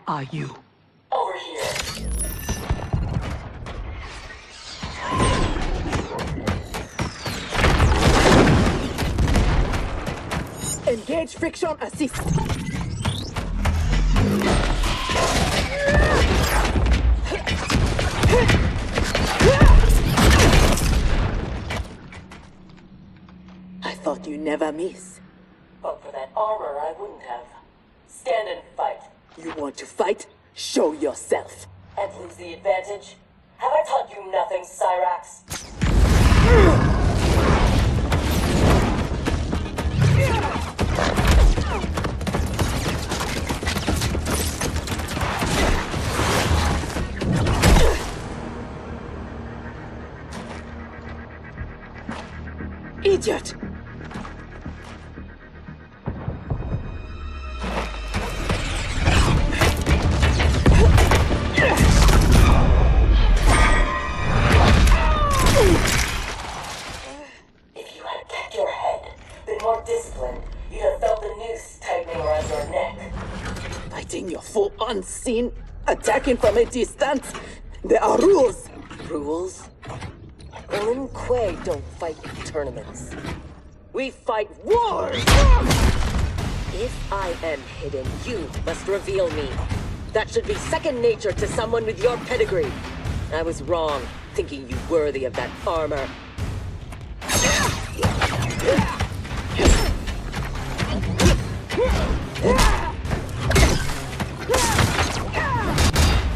are you? Over here. Engage friction assist. I thought you never miss. But for that armor, I wouldn't have. Stand and fight. You want to fight? Show yourself. And lose the advantage? Have I taught you nothing, Cyrax? Idiot! If you had kept your head, been more disciplined, you'd have felt the noose tightening around your neck. Fighting your foe unseen, attacking from a distance. There are rules. Rules? Lin Kuei don't fight in tournaments. We fight wars! If I am hidden, you must reveal me. That should be second nature to someone with your pedigree. I was wrong, thinking you worthy of that armor.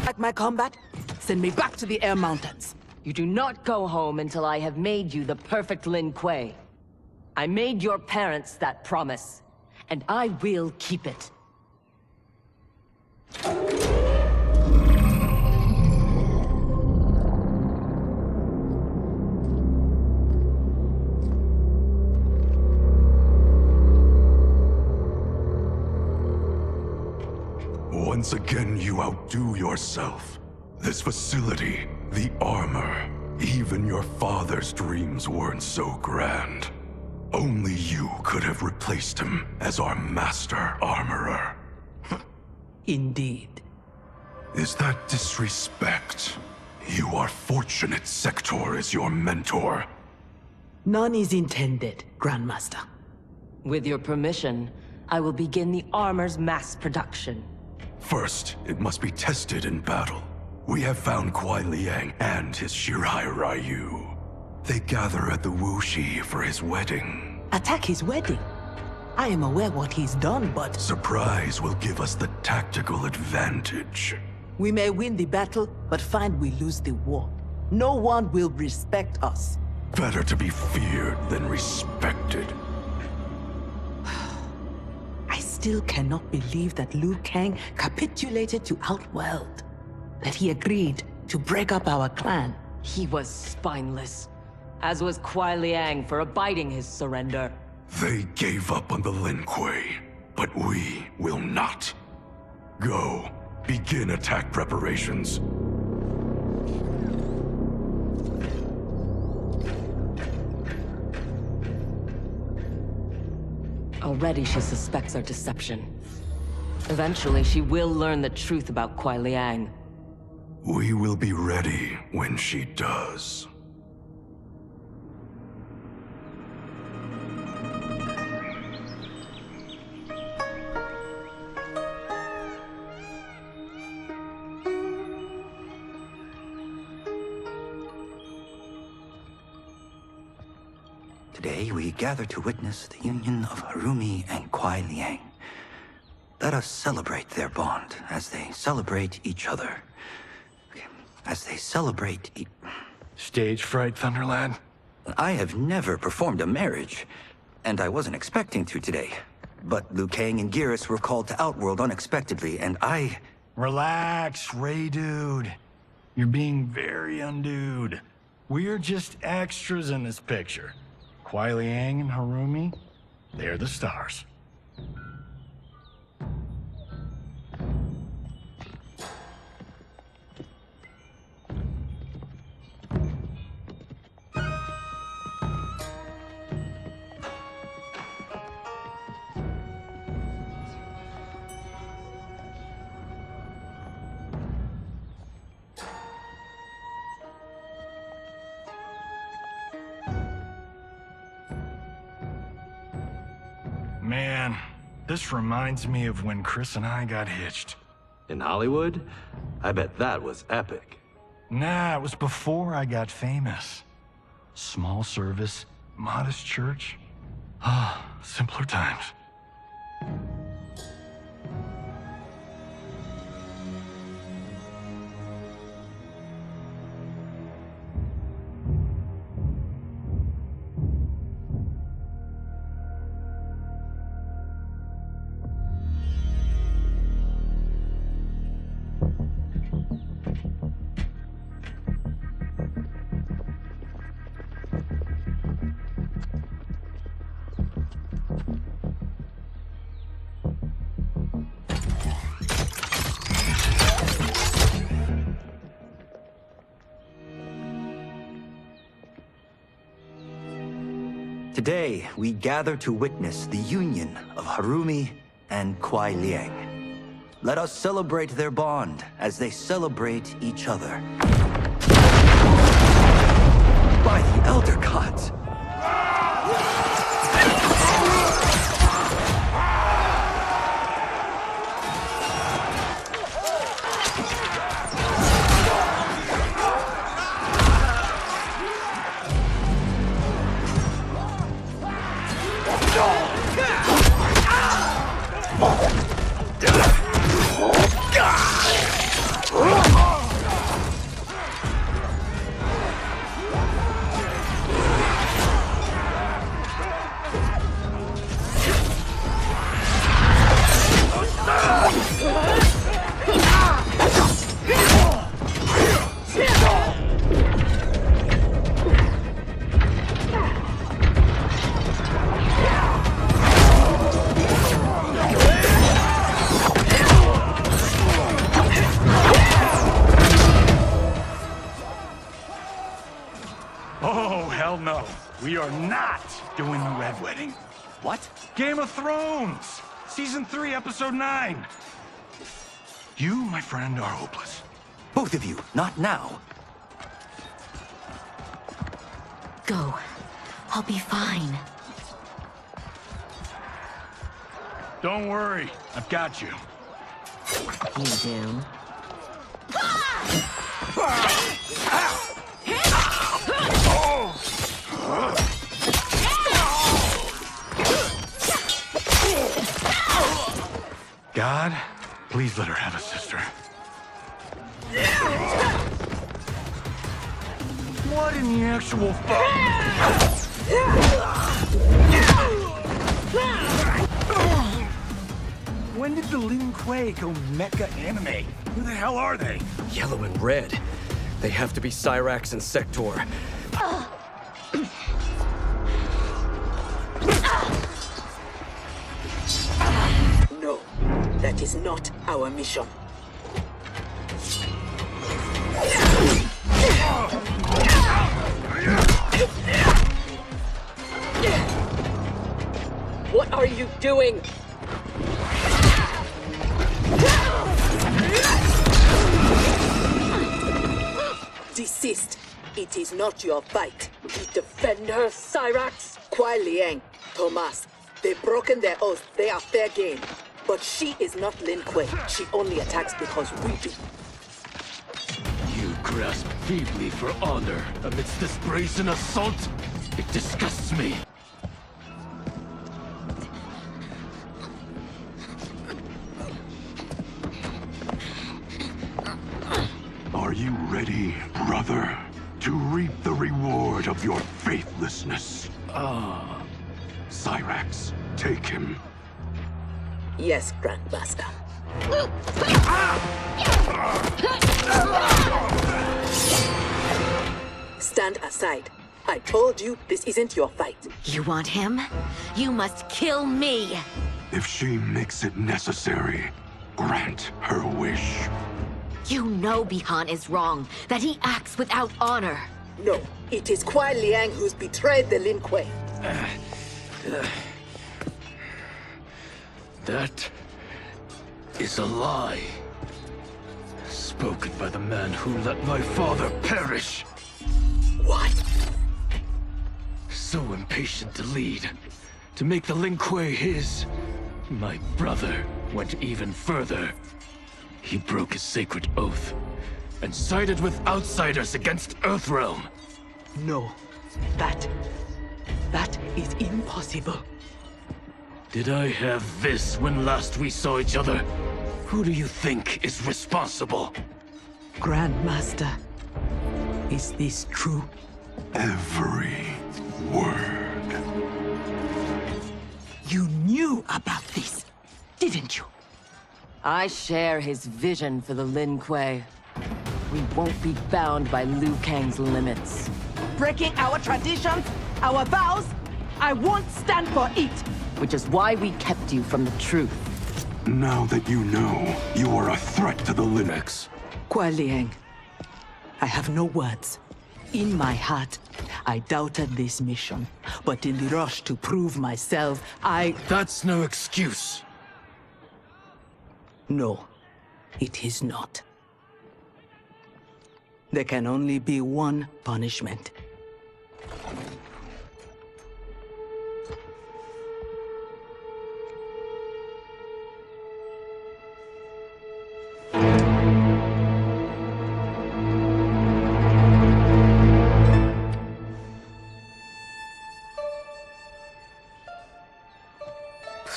Like my combat? Send me back to the Air Mountains. You do not go home until I have made you the perfect Lin Kuei. I made your parents that promise, and I will keep it. Once again, you outdo yourself. This facility, the armor, even your father's dreams weren't so grand. Only you could have replaced him as our master armorer. Indeed. Is that disrespect? You are fortunate Sector is your mentor. None is intended, Grandmaster. With your permission, I will begin the armor's mass production. First, it must be tested in battle. We have found Kuai Liang and his Shirai Ryu. They gather at the Wuxi for his wedding. Attack his wedding? I am aware what he's done, but... Surprise will give us the tactical advantage. We may win the battle, but find we lose the war. No one will respect us. Better to be feared than respected. I still cannot believe that Liu Kang capitulated to Outworld. That he agreed to break up our clan. He was spineless, as was Kuai Liang for abiding his surrender. They gave up on the Lin Kuei, but we will not. Go, begin attack preparations. Already she suspects our deception. Eventually she will learn the truth about Kuai Liang. We will be ready when she does. Today we gather to witness the union of Harumi and Kuai Liang. Let us celebrate their bond as they celebrate each other. As they celebrate Stage fright, Thunderlad? I have never performed a marriage, and I wasn't expecting to today. But Liu Kang and Geras were called to Outworld unexpectedly, and I... Relax, Ray dude. You're being very undude. We're just extras in this picture. Kuai Liang and Harumi, they're the stars. Man, this reminds me of when Chris and I got hitched. In Hollywood? I bet that was epic. Nah, it was before I got famous. Small service, modest church. Ah, simpler times. Today, we gather to witness the union of Harumi and Kuai Liang. Let us celebrate their bond as they celebrate each other. By the Elder Gods! Oh, hell no. We are not doing the Red Wedding. What? Game of Thrones! Season 3, Episode 9. You, my friend, are hopeless. Both of you, not now. Go. I'll be fine. Don't worry, I've got you. You do? God, please let her have a sister. What in the actual fuck? When did the Lin Kuei go mecha anime? Who the hell are they? Yellow and red. They have to be Cyrax and Sector. No, that is not our mission. What are you doing? Desist. It is not your fight. We defend her, Cyrax. Kuai Liang, Thomas. They've broken their oath. They are fair game. But she is not Lin Kuei. She only attacks because we do. You grasp feebly for honor amidst this brazen assault? It disgusts me. Are you ready, brother, to reap the reward of your faithlessness? Cyrax, take him. Yes, Grandmaster. Stand aside. I told you this isn't your fight. You want him? You must kill me! If she makes it necessary, grant her wish. You know Bihan is wrong, that he acts without honor. No, it is Kuai Liang who's betrayed the Lin Kuei. That is a lie. Spoken by the man who let my father perish. What? So impatient to lead, To make the Lin Kuei his, my brother went even further. He broke his sacred oath and sided with outsiders against Earthrealm. No, that is impossible. Did I have this when last we saw each other? Who do you think is responsible? Grandmaster, is this true? Every word. You knew about this, didn't you? I share his vision for the Lin Kuei. We won't be bound by Liu Kang's limits. Breaking our traditions, our vows, I won't stand for it. Which is why we kept you from the truth. Now that you know, you are a threat to the Linux. Kuai Liang, I have no words. In my heart, I doubted this mission, but in the rush to prove myself, That's no excuse. No, it is not. There can only be one punishment.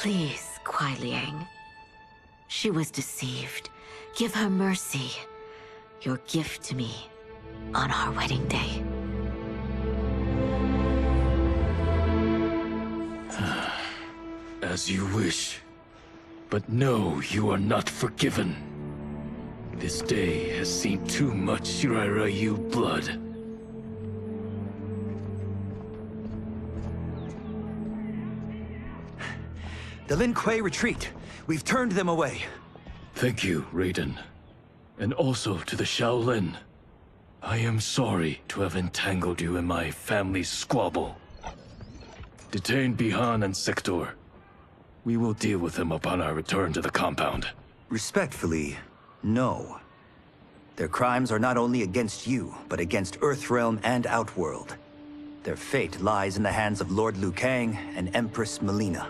Please, Kuai Liang. She was deceived. Give her mercy. Your gift to me on our wedding day. As you wish. But no, you are not forgiven. This day has seen too much Shirai Ryu blood. The Lin Kuei retreat. We've turned them away. Thank you, Raiden. And also to the Shaolin. I am sorry to have entangled you in my family's squabble. Detain Bihan and Sector. We will deal with them upon our return to the compound. Respectfully, no. Their crimes are not only against you, but against Earthrealm and Outworld. Their fate lies in the hands of Lord Liu Kang and Empress Melina.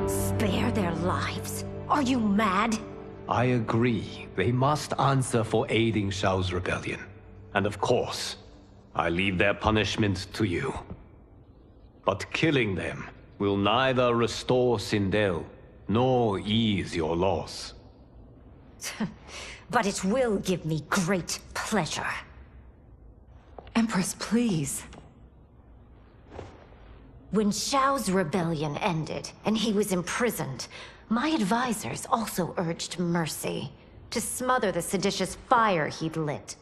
Spare their lives? Are you mad? I agree. They must answer for aiding Shao's rebellion. And of course, I leave their punishment to you. But killing them will neither restore Sindel, nor ease your loss. But it will give me great pleasure. Empress, please. When Shao's rebellion ended, and he was imprisoned, my advisors also urged mercy, to smother the seditious fire he'd lit.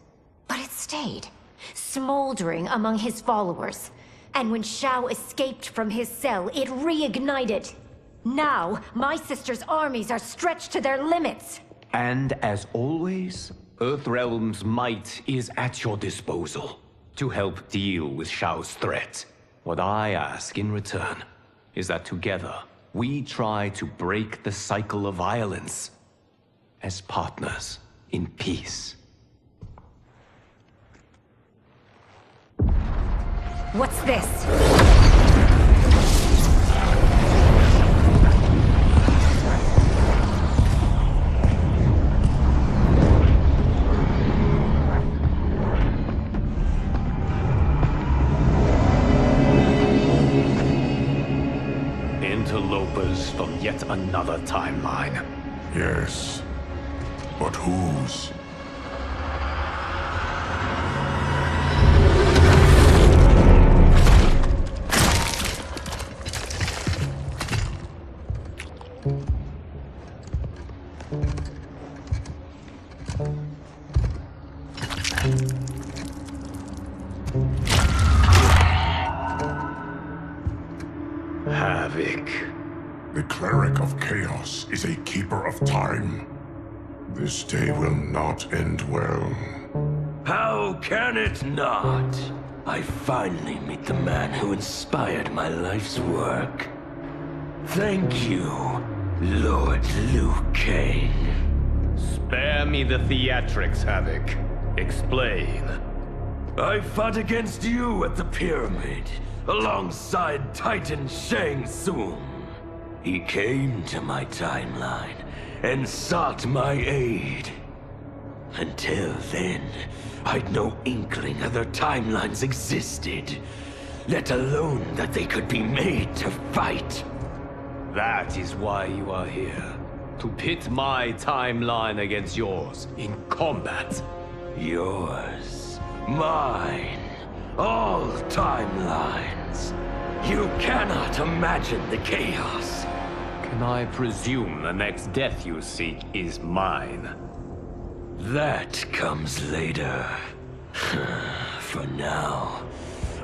But it stayed, smoldering among his followers. And when Shao escaped from his cell, it reignited. Now, my sister's armies are stretched to their limits. And as always, Earthrealm's might is at your disposal to help deal with Shao's threat. What I ask in return is that together, we try to break the cycle of violence as partners in peace. What's this? Interlopers from yet another timeline. Yes, but whose? Havik. The cleric of chaos is a keeper of time. This day will not end well. How can it not? I finally meet the man who inspired my life's work. Thank you, Lord Liu Kang. Spare me the theatrics, Havik. Explain. I fought against you at the pyramid, alongside Titan Shang Tsung. He came to my timeline and sought my aid. Until then, I'd no inkling other timelines existed, let alone that they could be made to fight. That is why you are here. To pit my timeline against yours in combat. Yours, mine, all timelines. You cannot imagine the chaos. Can I presume the next death you seek is mine? That comes later. For now,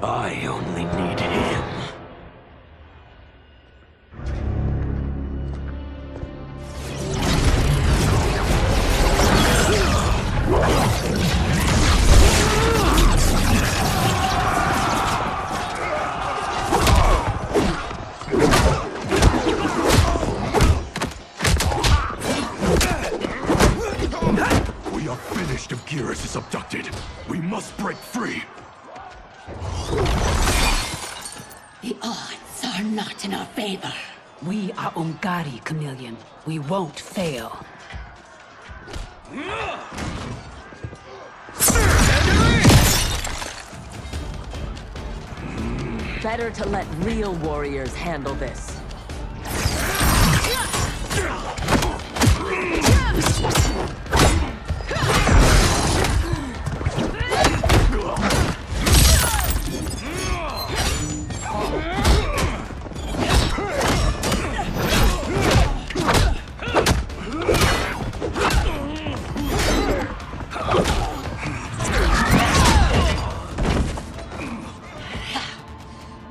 I only need him. Geras is abducted. We must break free. The odds are not in our favor. We are Ungari, Chameleon. We won't fail. Better to let real warriors handle this.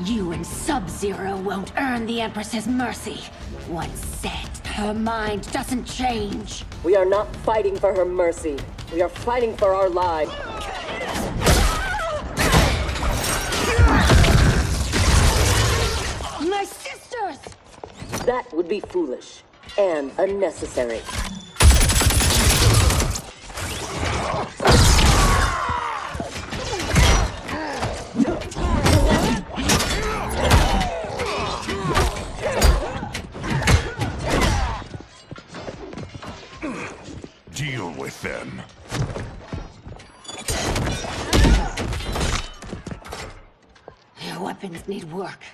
You and Sub-Zero won't earn the Empress's mercy. Once set, her mind doesn't change. We are not fighting for her mercy. We are fighting for our lives. My sisters! That would be foolish and unnecessary. Deal with them. Their weapons need work.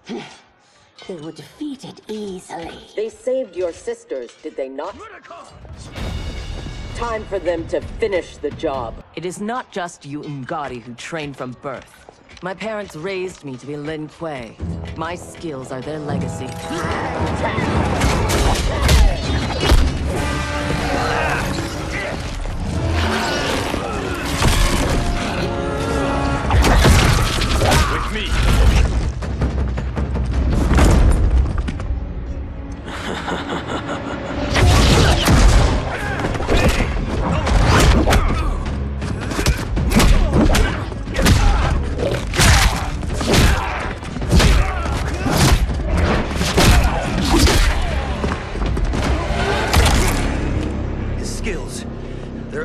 They were defeated easily. They saved your sisters, did they not? Time for them to finish the job. It is not just you Ungari who train from birth. My parents raised me to be Lin Kuei. My skills are their legacy. With me!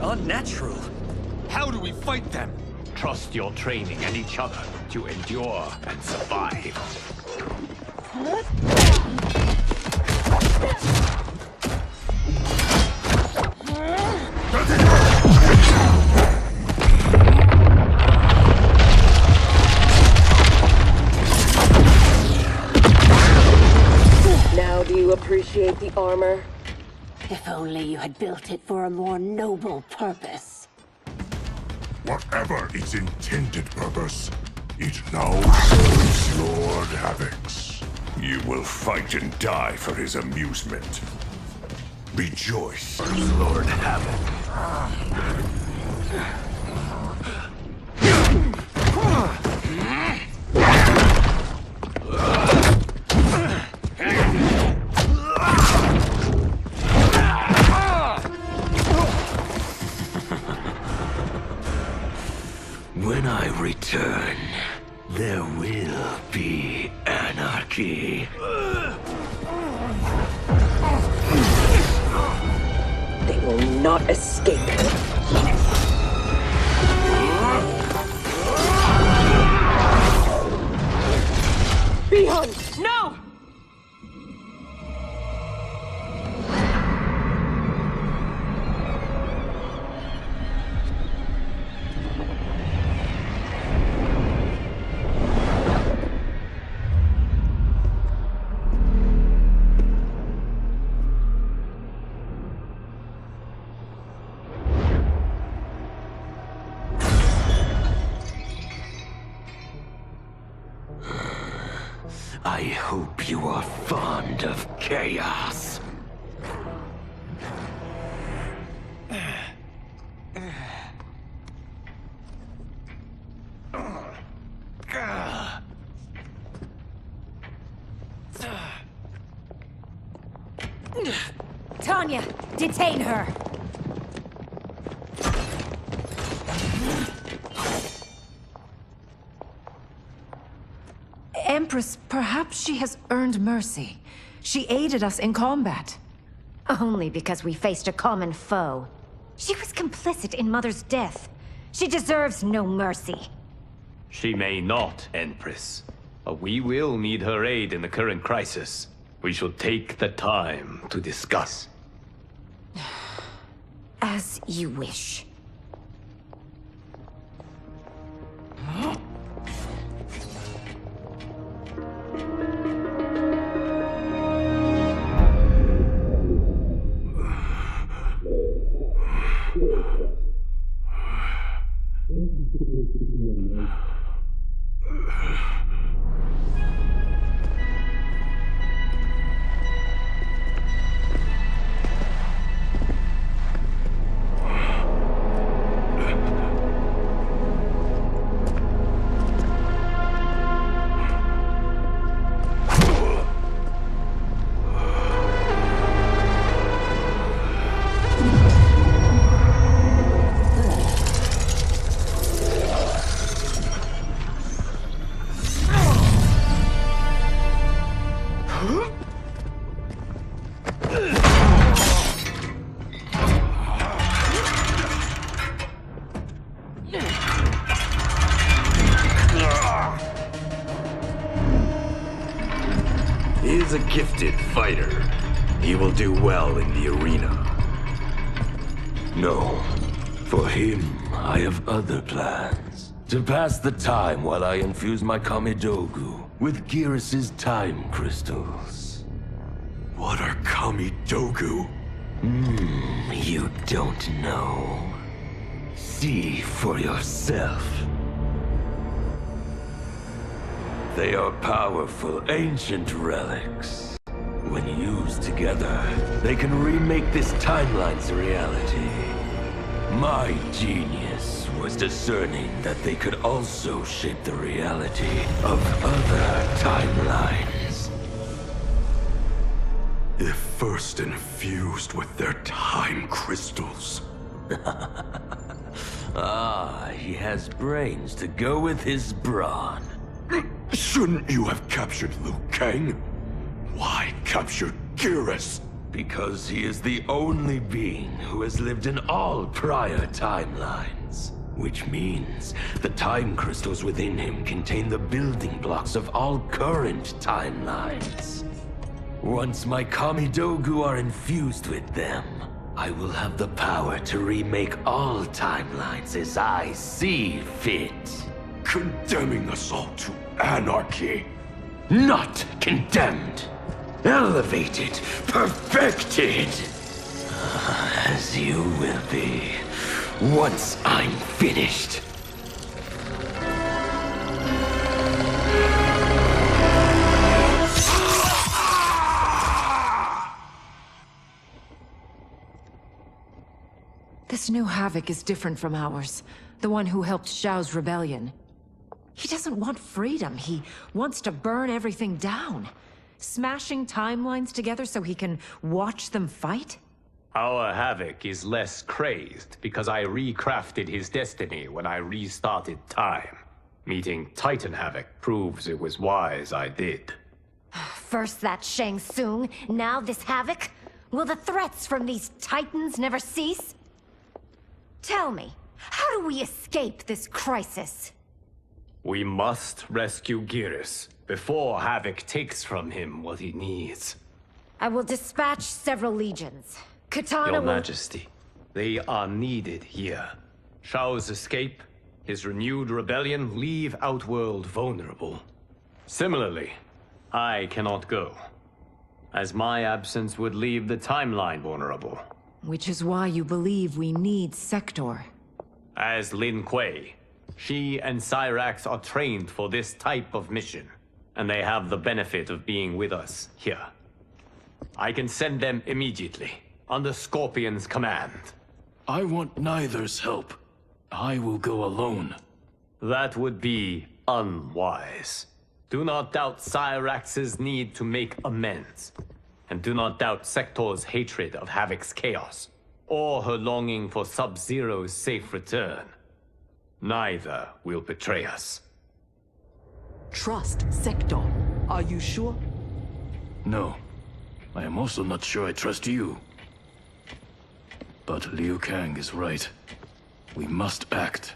Unnatural. How do we fight them? Trust your training and each other to endure and survive. Now do you appreciate the armor? If only you had built it for a more noble purpose. Whatever its intended purpose, it now serves Lord Havik's. You will fight and die for his amusement. Rejoice, Lord Havik. When I return, there will be anarchy. They will not escape. I hope you are fond of chaos. Tanya, detain her! Empress, perhaps she has earned mercy. She aided us in combat. Only because we faced a common foe. She was complicit in Mother's death. She deserves no mercy. She may not, Empress. But we will need her aid in the current crisis. We shall take the time to discuss. As you wish. He is a gifted fighter. He will do well in the arena. No. For him, I have other plans. To pass the time while I infuse my Kamidogu with Gearus' time crystals. What are Kamidogu? You don't know. See for yourself. They are powerful, ancient relics. When used together, they can remake this timeline's reality. My genius was discerning that they could also shape the reality of other timelines. If first infused with their time crystals. He has brains to go with his brawn. Shouldn't you have captured Liu Kang? Why capture Gearus? Because he is the only being who has lived in all prior timelines. Which means the time crystals within him contain the building blocks of all current timelines. Once my Kamidogu are infused with them, I will have the power to remake all timelines as I see fit. Condemning us all to anarchy. Not condemned. Elevated. Perfected. As you will be, once I'm finished. This new Havik is different from ours. The one who helped Xiao's rebellion. He doesn't want freedom. He wants to burn everything down. Smashing timelines together so he can watch them fight? Our Havik is less crazed because I recrafted his destiny when I restarted time. Meeting Titan Havik proves it was wise I did. First that Shang Tsung, now this Havik? Will the threats from these Titans never cease? Tell me, how do we escape this crisis? We must rescue Gearus before Havik takes from him what he needs. I will dispatch several legions. Katana Your will... Majesty, they are needed here. Shao's escape, his renewed rebellion leave Outworld vulnerable. Similarly, I cannot go, as my absence would leave the timeline vulnerable. Which is why you believe we need Sector. As Lin Kuei, she and Cyrax are trained for this type of mission. and they have the benefit of being with us here. I can send them immediately, under Scorpion's command. I want neither's help. I will go alone. That would be unwise. Do not doubt Cyrax's need to make amends. And do not doubt Sector's hatred of Havik's chaos, or her longing for Sub-Zero's safe return. Neither will betray us. Trust Sector. Are you sure? No. I am also not sure I trust you. But Liu Kang is right. We must act.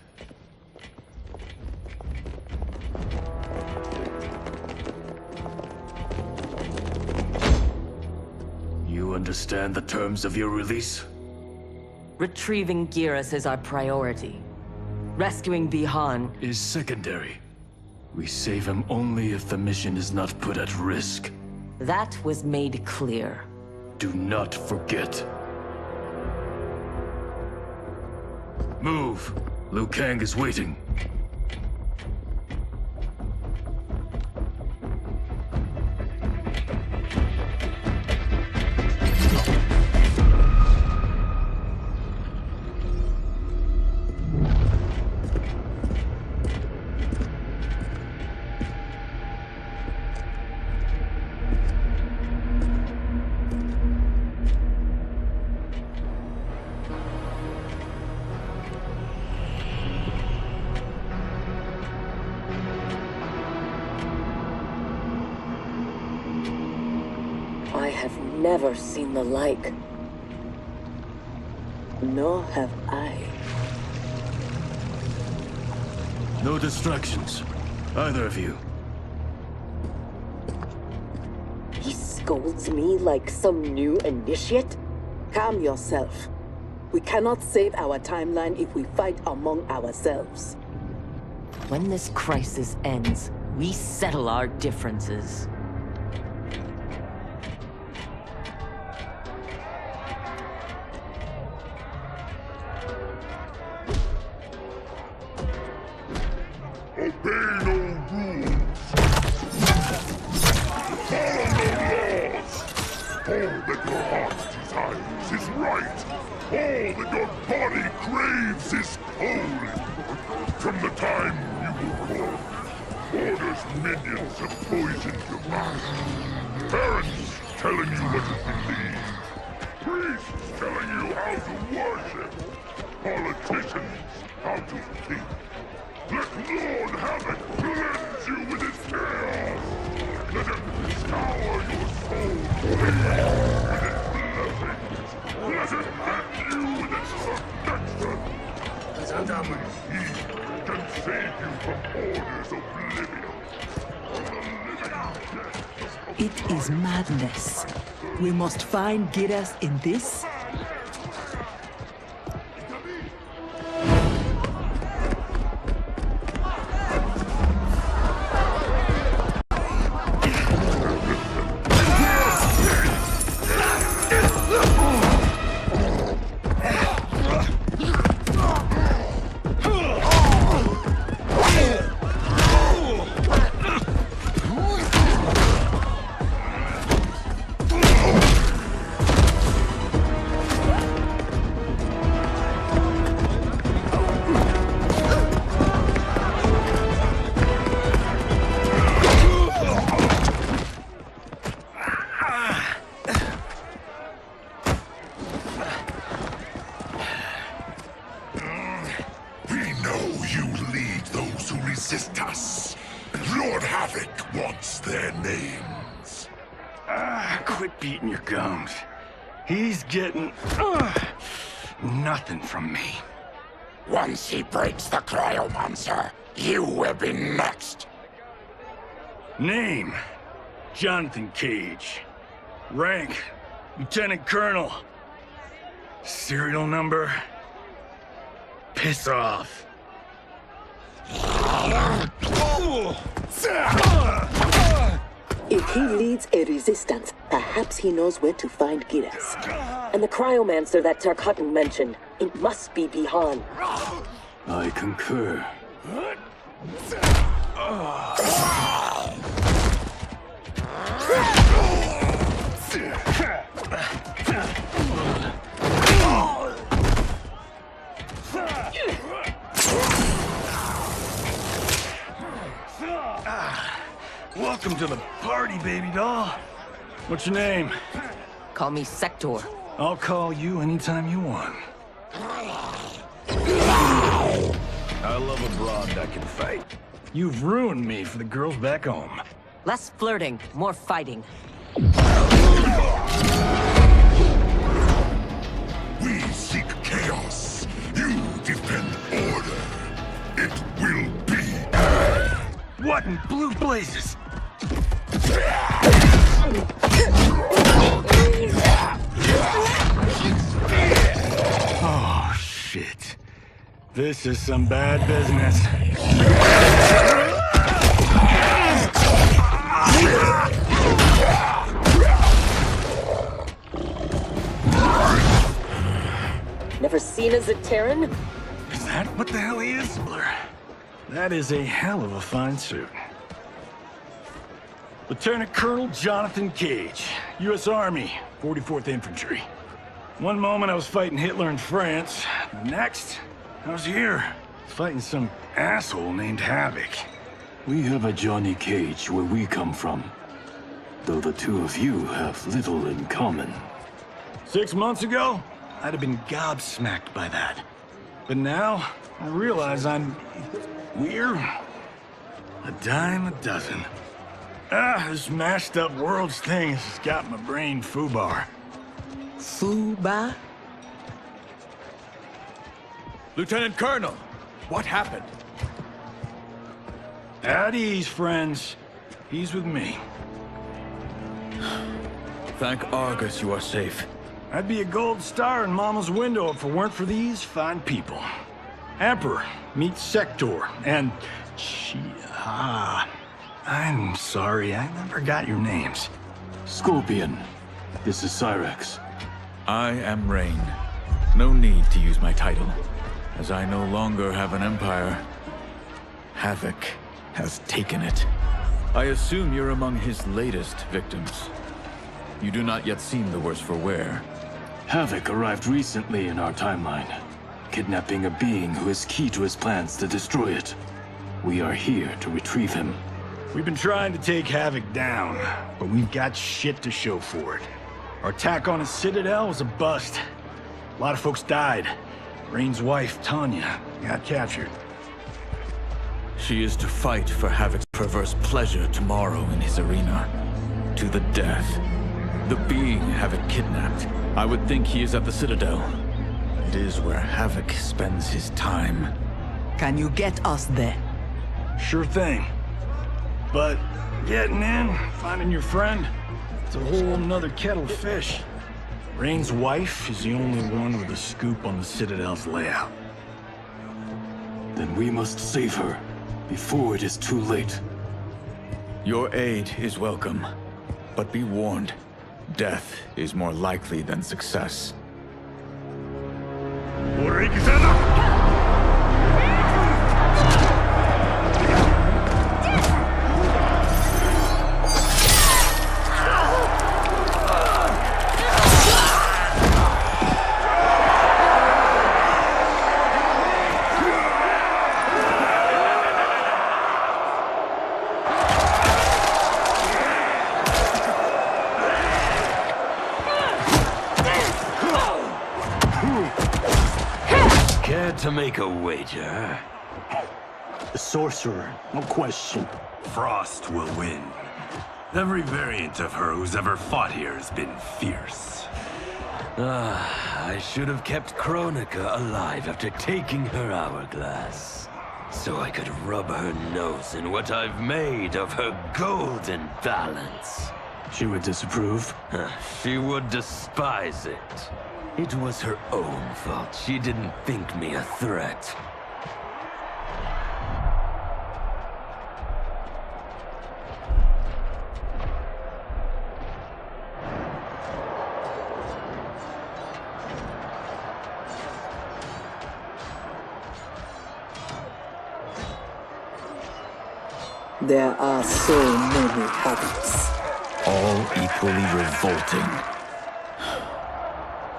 You understand the terms of your release? Retrieving Geras is our priority. Rescuing Bihan is secondary. We save him only if the mission is not put at risk. That was made clear. Do not forget. Move! Liu Kang is waiting. I have never seen the like. Nor have I. No distractions. Either of you. He scolds me like some new initiate? Calm yourself. We cannot save our timeline if we fight among ourselves. When this crisis ends, we settle our differences. Obey no rules. Follow no laws. All that your heart desires is right. All that your body craves is cold. From the time you were born, Order's minions have poisoned your mind. Parents telling you what to believe. Priests telling you how to worship. Politicians how to think. Let Lord Havik cleanse you with his chaos! Let him scour your soul with his blessings! Let him hand you with its protection! Only he can save you from Order's oblivion! From the living death! It is madness. We must find Geras in this. Resist us. Lord Havik wants their names. Quit beating your gums. He's getting nothing from me. Once he breaks the cryo monster, you will be next. Name: Jonathan Cage. Rank: Lieutenant Colonel. Serial number: piss off. If he leads a resistance, perhaps he knows where to find Geras. And the cryomancer that Tarkatan mentioned, it must be Bihan. I concur. Welcome to the party, baby doll. What's your name? Call me Sector. I'll call you anytime you want. I love a broad that can fight. You've ruined me for the girls back home. Less flirting, more fighting. We seek chaos. You defend order. It will be. What in blue blazes? Oh, shit. This is some bad business. Never seen a Zaterran? Is that what the hell he is? That is a hell of a fine suit. Lieutenant Colonel Jonathan Cage, U.S. Army, 44th Infantry. One moment I was fighting Hitler in France. The next, I was here, fighting some asshole named Havik. We have a Johnny Cage where we come from, though the two of you have little in common. 6 months ago, I'd have been gobsmacked by that. But now, I realize I'm weird. A dime a dozen. This mashed up worlds thing has got my brain foobar. Fuba? Lieutenant Colonel, what happened? At ease, friends. He's with me. Thank Argus you are safe. I'd be a gold star in Mama's window if it weren't for these fine people. Emperor, meet Sector, and... I'm sorry, I never got your names. Scorpion, this is Cyrex. I am Rain. No need to use my title, as I no longer have an empire. Havik has taken it. I assume you're among his latest victims. You do not yet seem the worse for wear. Havik arrived recently in our timeline, kidnapping a being who is key to his plans to destroy it. We are here to retrieve him. We've been trying to take Havik down, but we've got shit to show for it. Our attack on his citadel was a bust. A lot of folks died. Rain's wife, Tanya, got captured. She is to fight for Havik's perverse pleasure tomorrow in his arena. To the death. The being Havik kidnapped. I would think he is at the Citadel. It is where Havik spends his time. Can you get us there? Sure thing. But getting in, finding your friend, it's a whole nother kettle of fish. Rain's wife is the only one with a scoop on the Citadel's layout. Then we must save her, before it is too late. Your aid is welcome, but be warned, death is more likely than success. To make a wager? The sorcerer, no question. Frost will win. Every variant of her who's ever fought here has been fierce. I should have kept Kronika alive after taking her hourglass. So I could rub her nose in what I've made of her golden balance. She would disapprove? She would despise it. It was her own fault. She didn't think me a threat. There are so many Haviks. All equally revolting.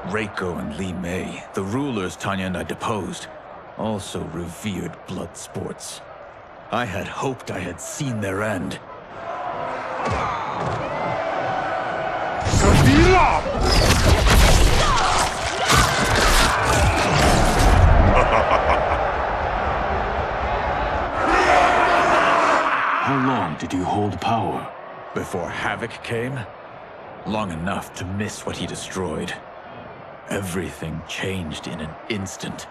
Reiko and Li Mei, the rulers Tanya and I deposed, also revered blood sports. I had hoped I had seen their end. How long did you hold power? Before Havik came? Long enough to miss what he destroyed. Everything changed in an instant.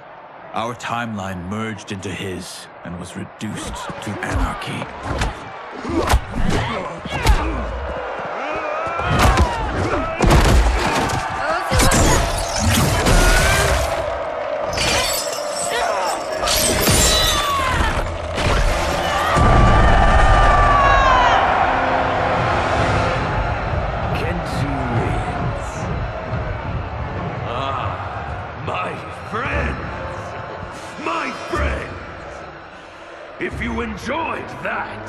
Our timeline merged into his and was reduced to anarchy. If you enjoyed that,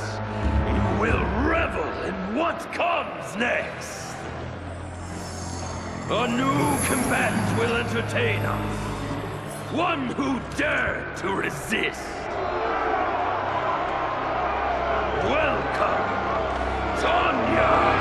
you will revel in what comes next. A new combatant will entertain us. One who dared to resist. Welcome, Tanya!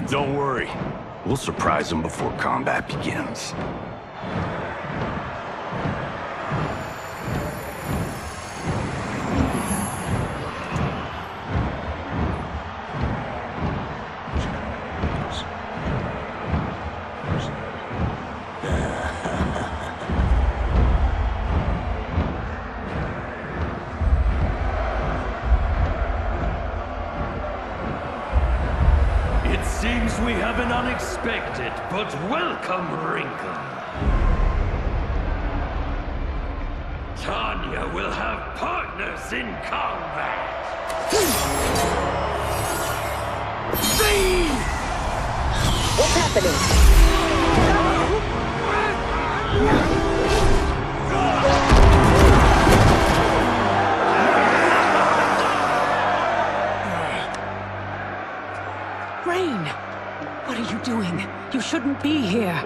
Don't worry. We'll surprise them before combat begins. Seems we have an unexpected but welcome wrinkle. Tanya will have partners in combat. What's happening? What are you doing? You shouldn't be here.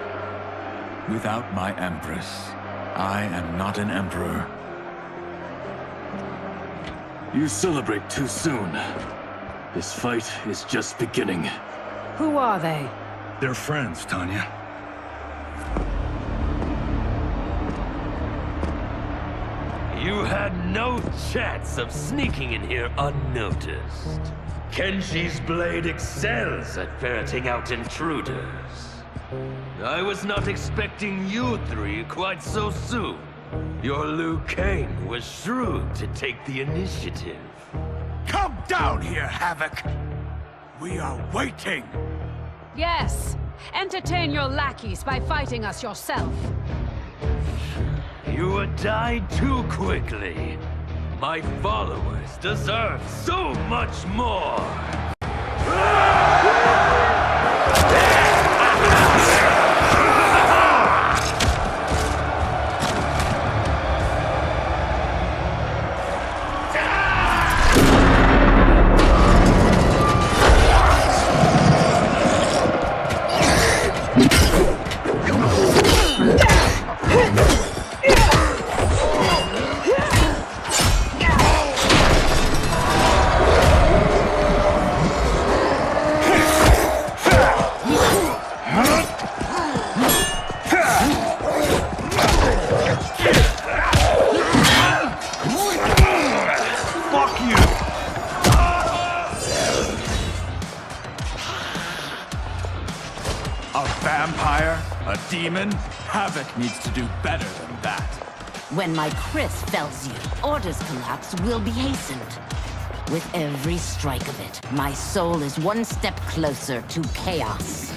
Without my Empress, I am not an Emperor. You celebrate too soon. This fight is just beginning. Who are they? They're friends, Tanya. You had no chance of sneaking in here unnoticed. Kenshi's blade excels at ferreting out intruders. I was not expecting you three quite so soon. Your Liu Kang was shrewd to take the initiative. Come down here, Havik! We are waiting! Yes! Entertain your lackeys by fighting us yourself. You would die too quickly. My followers deserve so much more! Demon, Havik needs to do better than that. When my Chris fells you, Order's collapse will be hastened. With every strike of it, my soul is one step closer to chaos.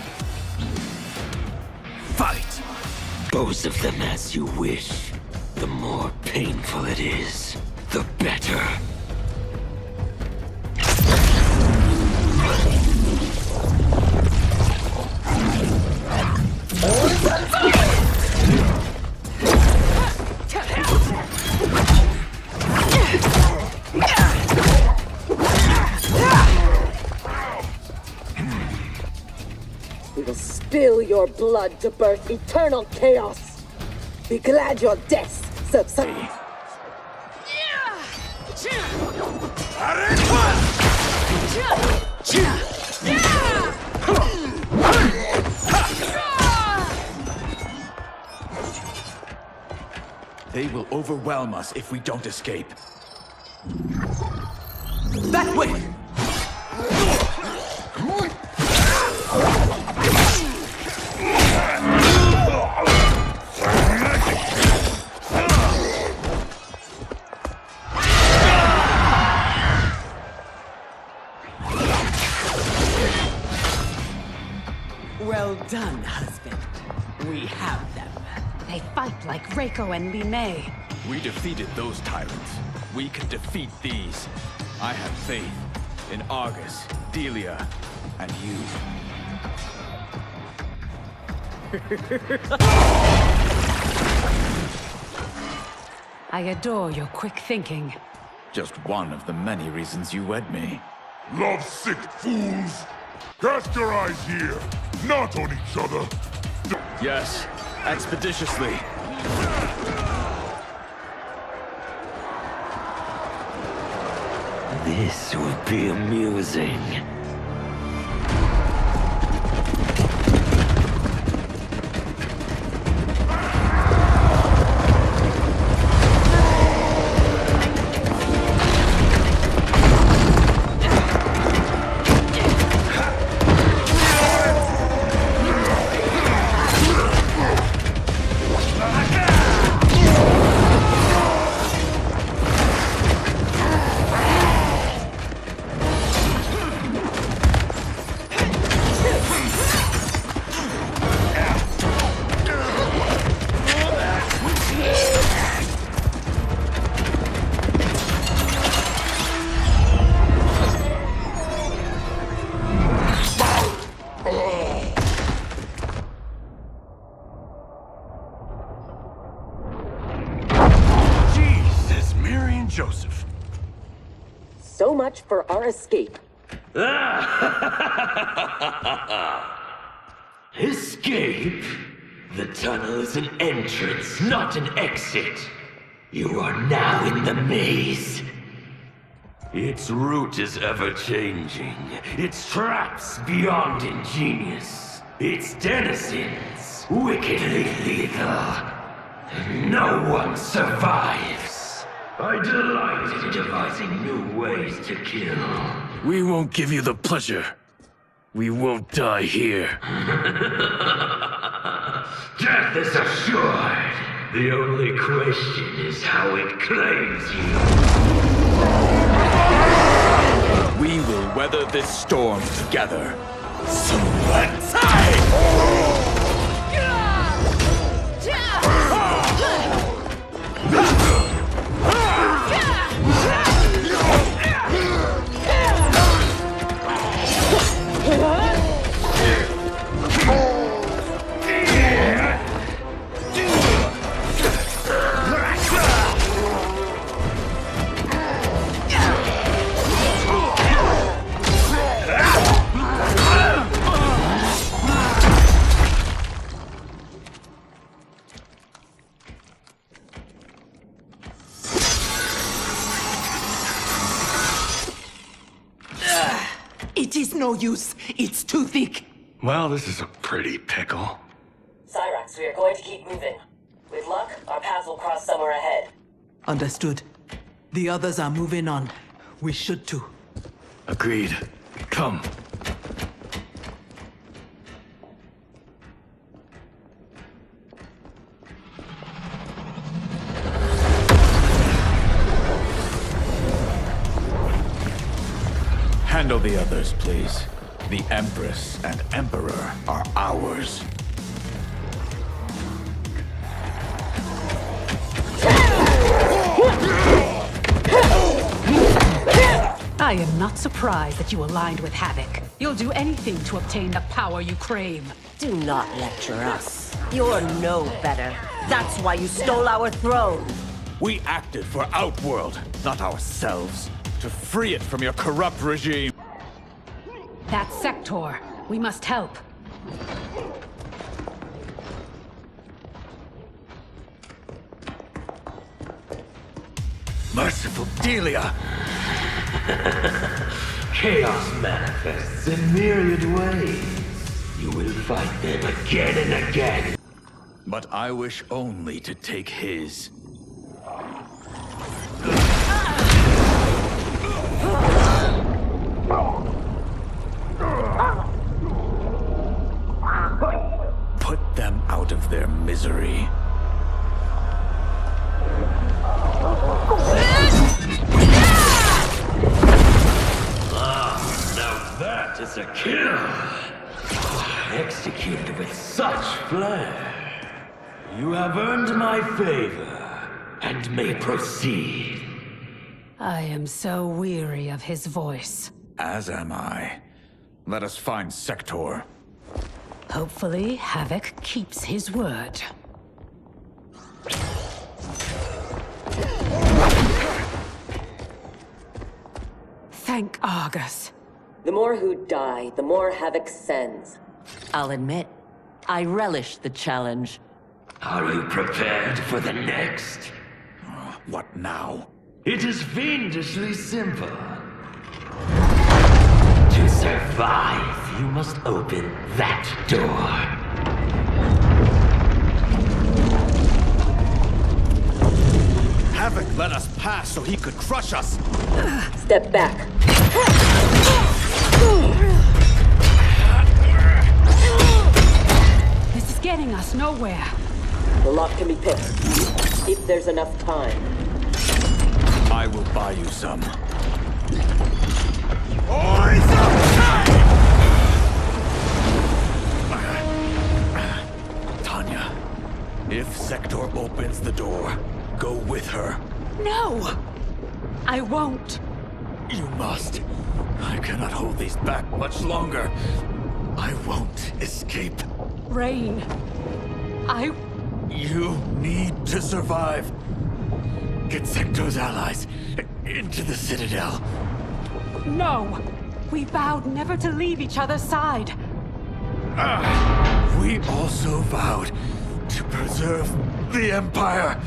Fight! Both of them as you wish. The more painful it is, the better. spill your blood to birth eternal chaos. Be glad your deaths subside. They will overwhelm us if we don't escape. That way! Well done, husband. We have them. They fight like Reiko and Line. We defeated those tyrants. We can defeat these. I have faith in Argus, Delia, and you. I adore your quick thinking. Just one of the many reasons you wed me. Love-sick fools! Cast your eyes here, not on each other. Yes, expeditiously. This will be amusing. Joseph. So much for our escape. Escape? The tunnel is an entrance, not an exit. You are now in the maze. Its route is ever-changing. Its traps beyond ingenious. Its denizens wickedly lethal. No one survives. I delight in devising new ways to kill. We won't give you the pleasure. We won't die here. Death is assured. The only question is how it claims you. We will weather this storm together. It is no use. It's too thick. Well, this is a pretty pickle. Cyrax, we are going to keep moving. With luck, our paths will cross somewhere ahead. Understood. The others are moving on. We should too. Agreed. Come. Handle the others, please. The Empress and Emperor are ours. I am not surprised that you aligned with Havik. You'll do anything to obtain the power you crave. Do not lecture us. You're no better. That's why you stole our throne. We acted for Outworld, not ourselves. To free it from your corrupt regime. That Sector. We must help. Merciful Delia! Chaos manifests in myriad ways. You will fight them again and again. But I wish only to take his. Put them out of their misery. Now that is a kill! Executed with such flair. You have earned my favor, and may proceed. I am so weary of his voice. As am I. Let us find Sector. Hopefully, Havik keeps his word. Thank Argus. The more who die, the more Havik sends. I'll admit, I relish the challenge. Are you prepared for the next? What now? It is fiendishly simple. To survive, you must open that door. Havik let us pass so he could crush us! Step back. This is getting us nowhere. The lock can be picked, if there's enough time. I will buy you some. Tanya, if Sector opens the door, go with her. No! I won't. You must. I cannot hold these back much longer. I won't escape. Rain. You need to survive. Get Sector's allies into the Citadel. No! We vowed never to leave each other's side. We also vowed to preserve the Empire.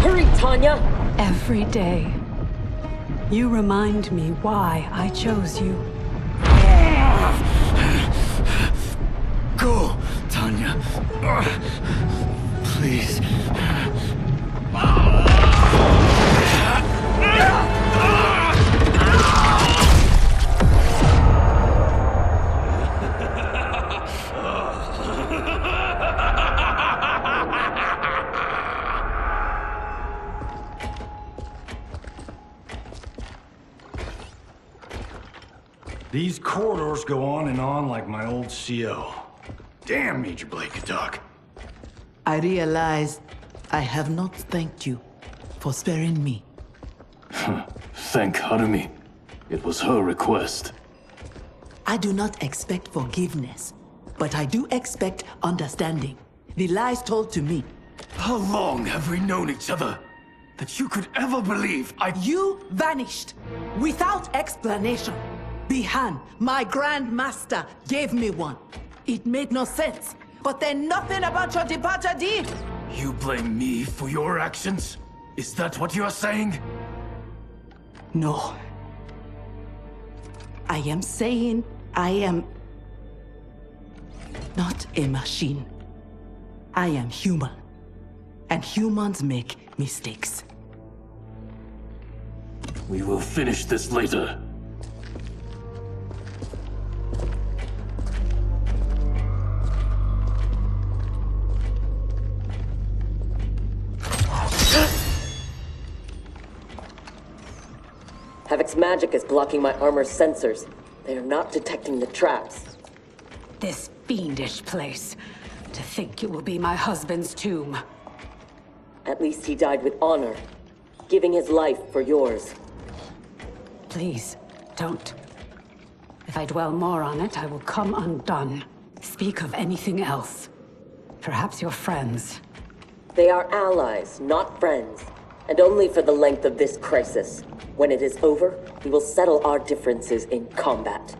Hurry, Tanya! Every day, you remind me why I chose you. Go, Tanya. Please. These corridors go on and on like my old CO. Damn, Major Blade could talk. I realize I have not thanked you for sparing me. Thank Harumi. It was her request. I do not expect forgiveness, but I do expect understanding. The lies told to me. How long have we known each other? That you could ever believe You vanished without explanation. Bihan, my grandmaster, gave me one. It made no sense, but then nothing about your departure did. You blame me for your actions? Is that what you are saying? No. I am saying I am not a machine. I am human. And humans make mistakes. We will finish this later. Havik's magic is blocking my armor's sensors. They are not detecting the traps. This fiendish place. To think it will be my husband's tomb. At least he died with honor, giving his life for yours. Please, don't. If I dwell more on it, I will come undone. Speak of anything else. Perhaps your friends. They are allies, not friends. And only for the length of this crisis. When it is over, we will settle our differences in combat.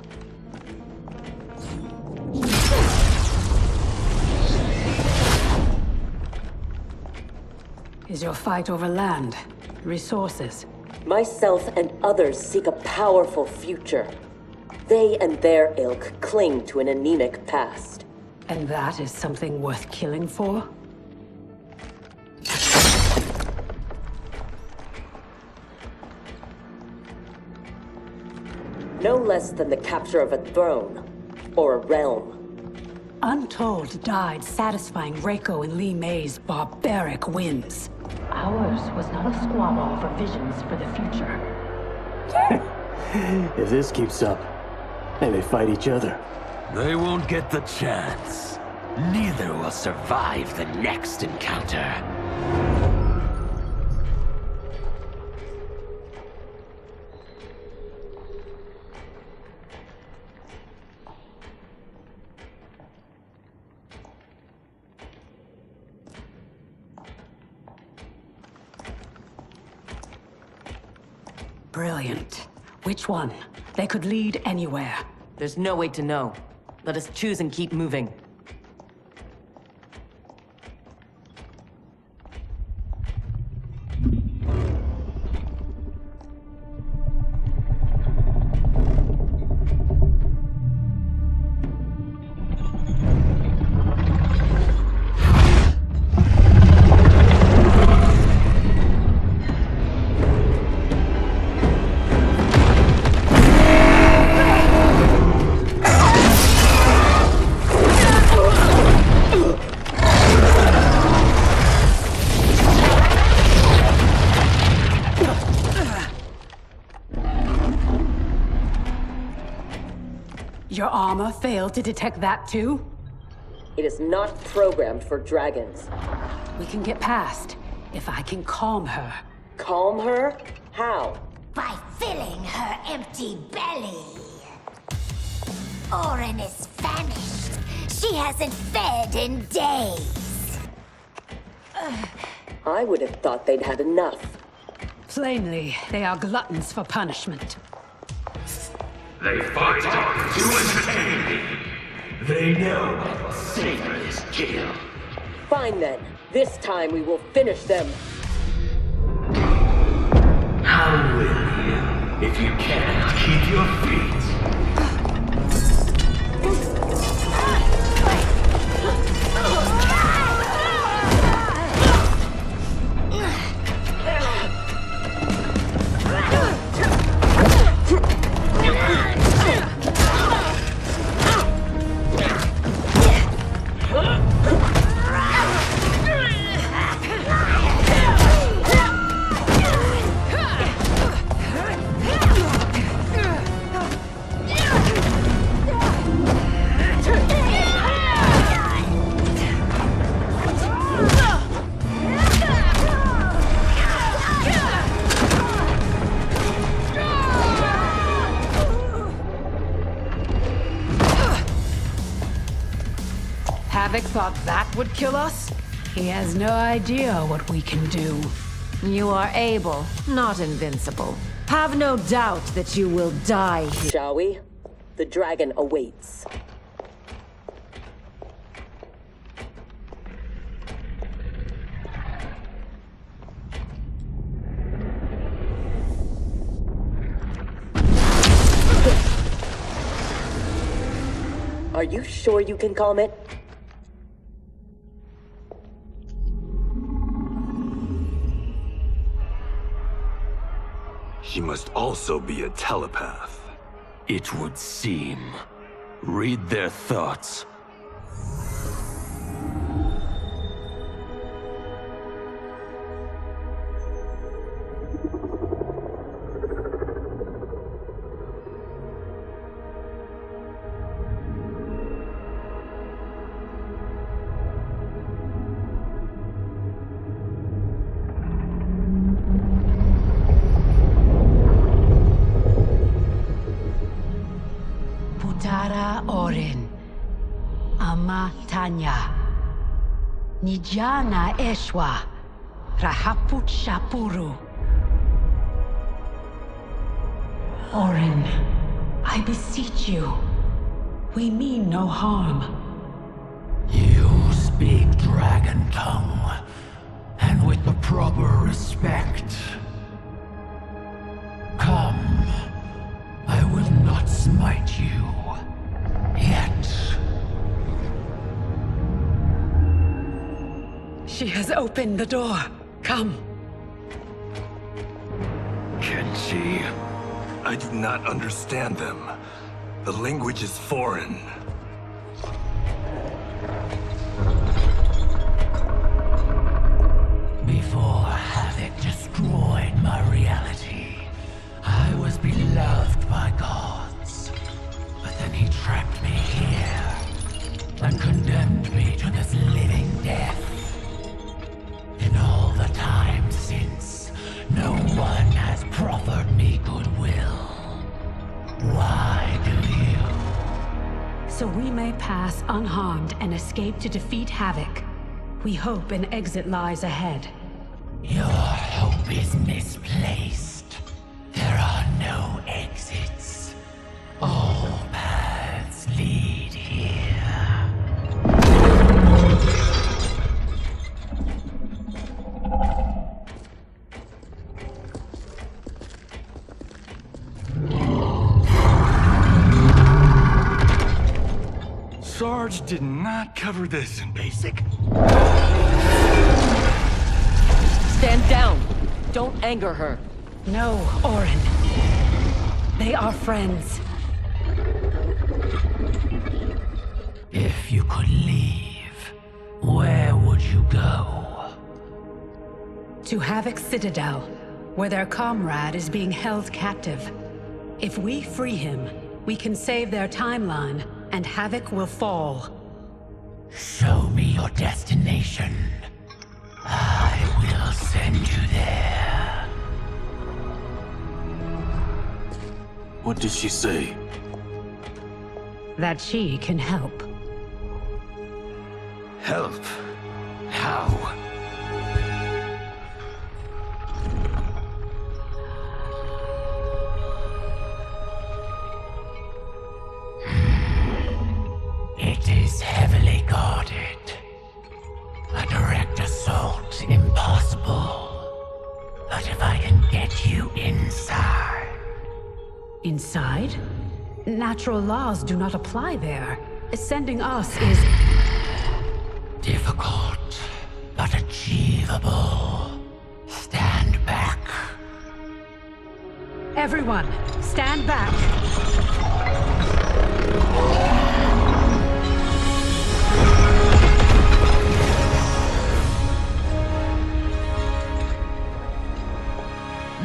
Is your fight over land? Resources? Myself and others seek a powerful future. They and their ilk cling to an anemic past. And that is something worth killing for? No less than the capture of a throne, or a realm. Untold died satisfying Reiko and Li Mei's barbaric whims. Ours was not a squabble over visions for the future. If this keeps up, they may fight each other. They won't get the chance. Neither will survive the next encounter. Brilliant. Which one? They could lead anywhere. There's no way to know. Let us choose and keep moving. Your armor failed to detect that too? It is not programmed for dragons. We can get past, if I can calm her. Calm her? How? By filling her empty belly. Orin is famished. She hasn't fed in days. I would have thought they'd had enough. Plainly, they are gluttons for punishment. They fight to entertain me. They know savor is kill. Fine then. This time we will finish them. How will you, if you cannot keep your feet? Havik thought that would kill us? He has no idea what we can do. You are able, not invincible. Have no doubt that you will die here. Shall we? The dragon awaits. Are you sure you can calm it? She must also be a telepath. It would seem. Read their thoughts. Putara Orin. Ama Tanya. Nijana Eshwa. Rahaput Shapuru. Orin, I beseech you. We mean no harm. You speak dragon tongue, and with the proper respect. Come. I will not smite you. Yet. She has opened the door. Come. Kenshi, I do not understand them. The language is foreign. Before Havik destroyed my reality, I was beloved by gods. But then he trapped me here and condemned me to this living death. In all the time since, no one has proffered me goodwill. Why do you? So we may pass unharmed and escape to defeat Havik. We hope an exit lies ahead. Your hope is misplaced. There are no exits. All paths lead here. Sarge did not cover this in basic. Stand down. Don't anger her. No, Orin. They are friends. If you could leave, where would you go? To Havik's Citadel, where their comrade is being held captive. If we free him, we can save their timeline, and Havik will fall. Show me your destination. I will send you there. What did she say? That she can help. Help? How? It is heavily guarded. A direct assault impossible. But if I can get you inside... Inside? Natural laws do not apply there. Sending us is... difficult, but achievable. Stand back. Everyone, stand back.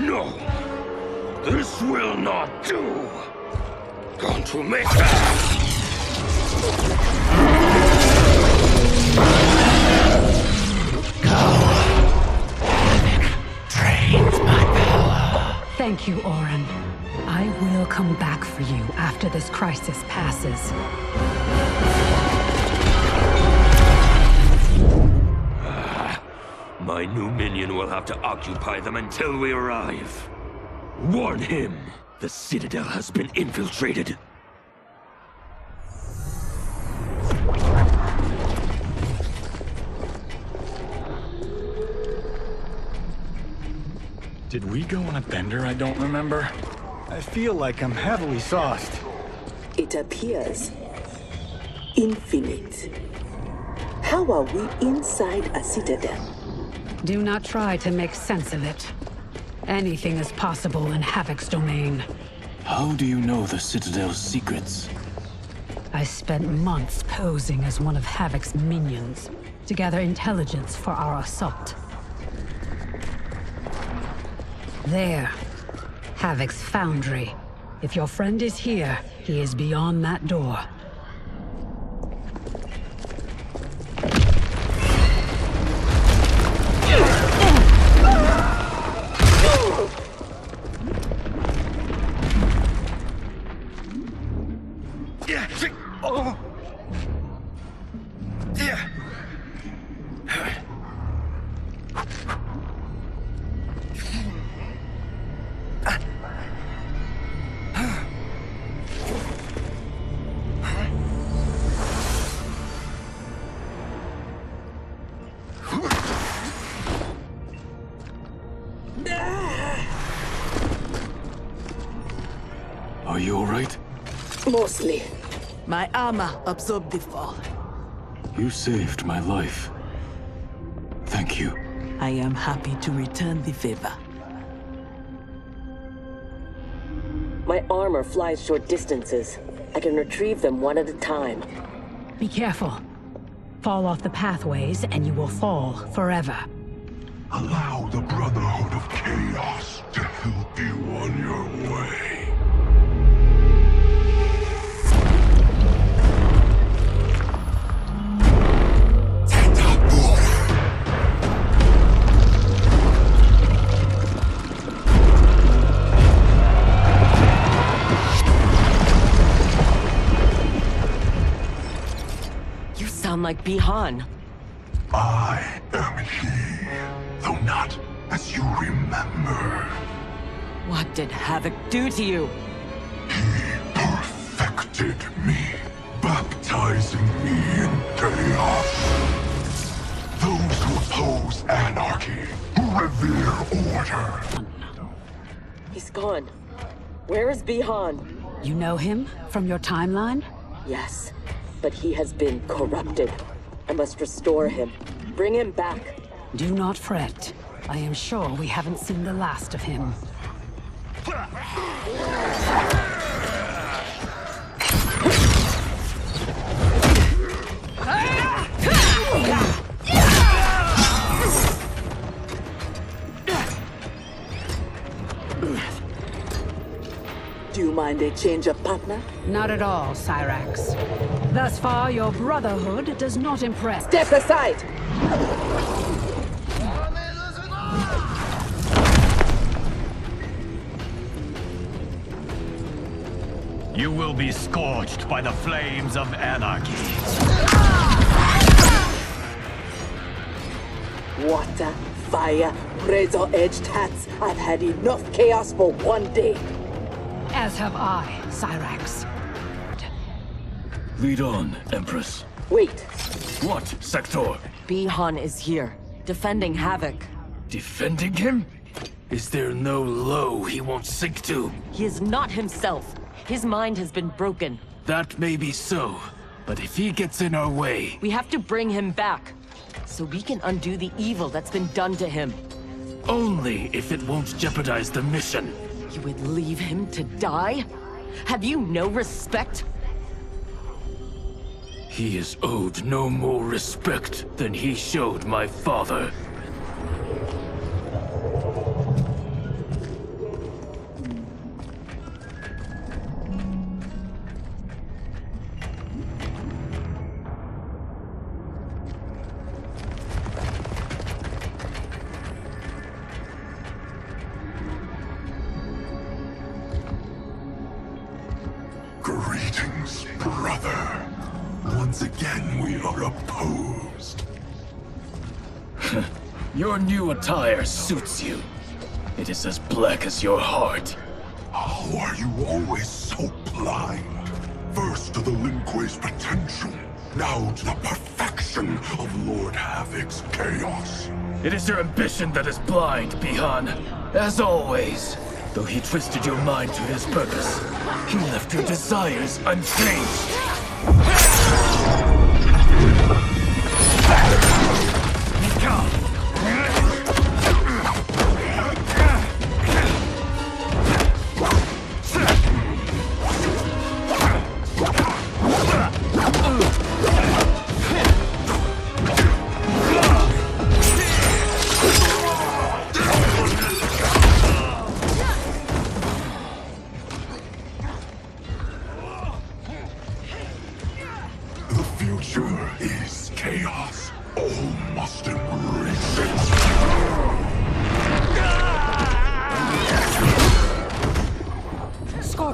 No! This will not do! Going to make that! Drains my power. Thank you, Orin. I will come back for you after this crisis passes. My new minion will have to occupy them until we arrive. Warn him! The Citadel has been infiltrated. Did we go on a bender I don't remember? I feel like I'm heavily sauced. It appears infinite. How are we inside a citadel? Do not try to make sense of it. Anything is possible in Havik's domain. How do you know the Citadel's secrets? I spent months posing as one of Havik's minions to gather intelligence for our assault. There. Havik's foundry. If your friend is here, he is beyond that door. Are you alright? Mostly. My armor absorbed the fall. You saved my life. Thank you. I am happy to return the favor. My armor flies short distances. I can retrieve them one at a time. Be careful. Fall off the pathways and you will fall forever. Allow the Brotherhood of Chaos to help you on your way. Sound like Bihan. I am he, though not as you remember. What did Havik do to you? He perfected me, baptizing me in chaos. Those who oppose anarchy, who revere order. He's gone. Where is Bihan? You know him from your timeline? Yes, but he has been corrupted. I must restore him. Bring him back. Do not fret. I am sure we haven't seen the last of him. Do you mind a change of partner? Not at all, Cyrax. Thus far, your Brotherhood does not impress. Step aside! You will be scorched by the flames of anarchy. Water, fire, razor-edged hats. I've had enough chaos for one day. As have I, Cyrax. Lead on, Empress. Wait. What, Sector? Bihan is here, defending Havik. Defending him? Is there no low he won't sink to? He is not himself. His mind has been broken. That may be so, but if he gets in our way... We have to bring him back, so we can undo the evil that's been done to him. Only if it won't jeopardize the mission. You would leave him to die? Have you no respect? He is owed no more respect than he showed my father. Greetings, brother. Once again, we are opposed. Your new attire suits you. It is as black as your heart. How are you always so blind? First to the Lin Kuei's potential, now to the perfection of Lord Havik's chaos. It is your ambition that is blind, Bihan. As always. Though he twisted your mind to his purpose, he left your desires unchanged.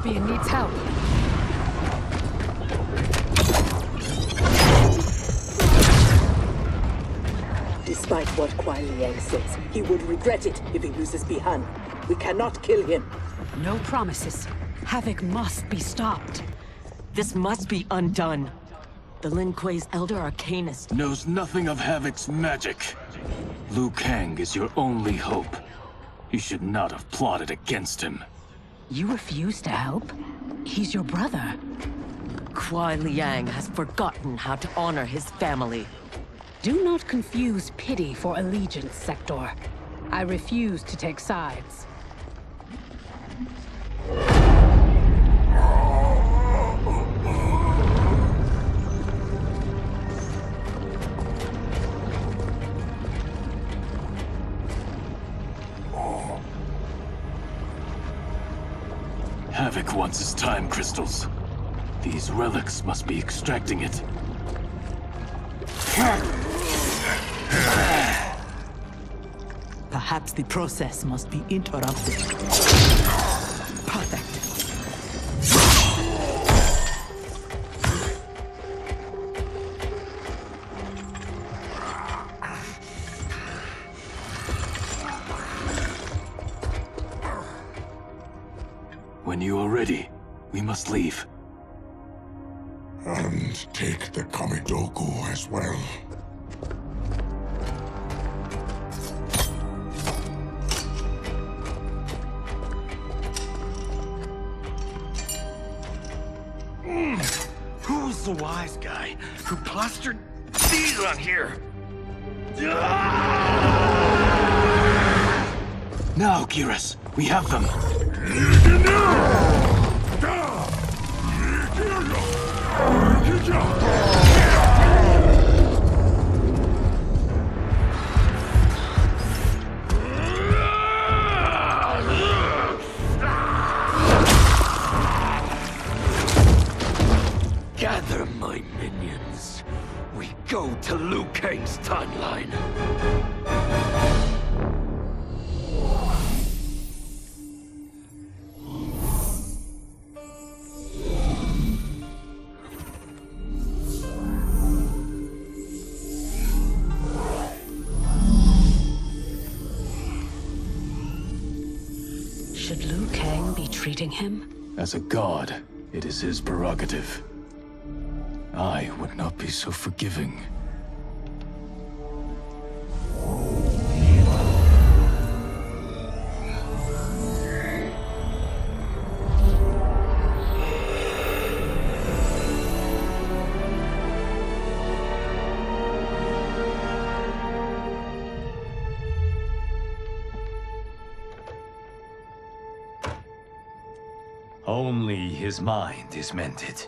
Needs help. Despite what Kuai Liang says, he would regret it if he loses Bihan. We cannot kill him. No promises. Havik must be stopped. This must be undone. The Lin Kuei's Elder Arcanist knows nothing of Havik's magic. Liu Kang is your only hope. You should not have plotted against him. You refuse to help? He's your brother. Kuai Liang has forgotten how to honor his family. Do not confuse pity for allegiance, Sector. I refuse to take sides. Havik wants his time crystals. These relics must be extracting it. Perhaps the process must be interrupted. Perfect. When you are ready, we must leave. And take the Kamidogu as well. Who's the wise guy who plastered these on here? Now, Geras, we have them. Gather my minions. We go to Liu Kang's timeline. Should Liu Kang be treating him? As a god, it is his prerogative. I would not be so forgiving. Only his mind is mended.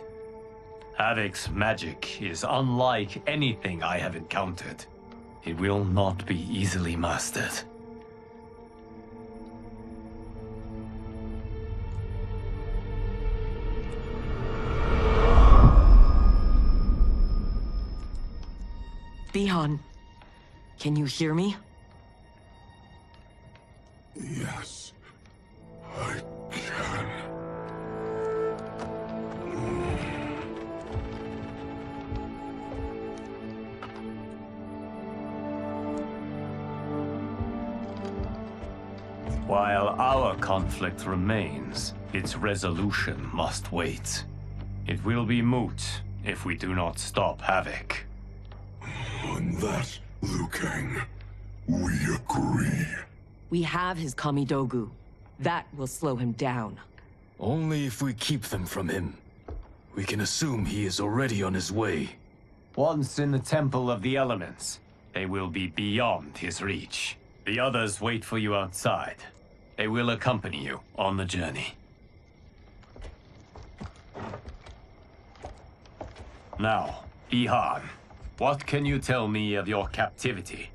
Havik's magic is unlike anything I have encountered. It will not be easily mastered. Bihan, can you hear me? Yes, I can. While our conflict remains, its resolution must wait. It will be moot if we do not stop Havik. On that, Liu Kang, we agree. We have his Kamidogu. That will slow him down. Only if we keep them from him. We can assume he is already on his way. Once in the Temple of the Elements, they will be beyond his reach. The others wait for you outside. They will accompany you on the journey. Now, Bihan, what can you tell me of your captivity?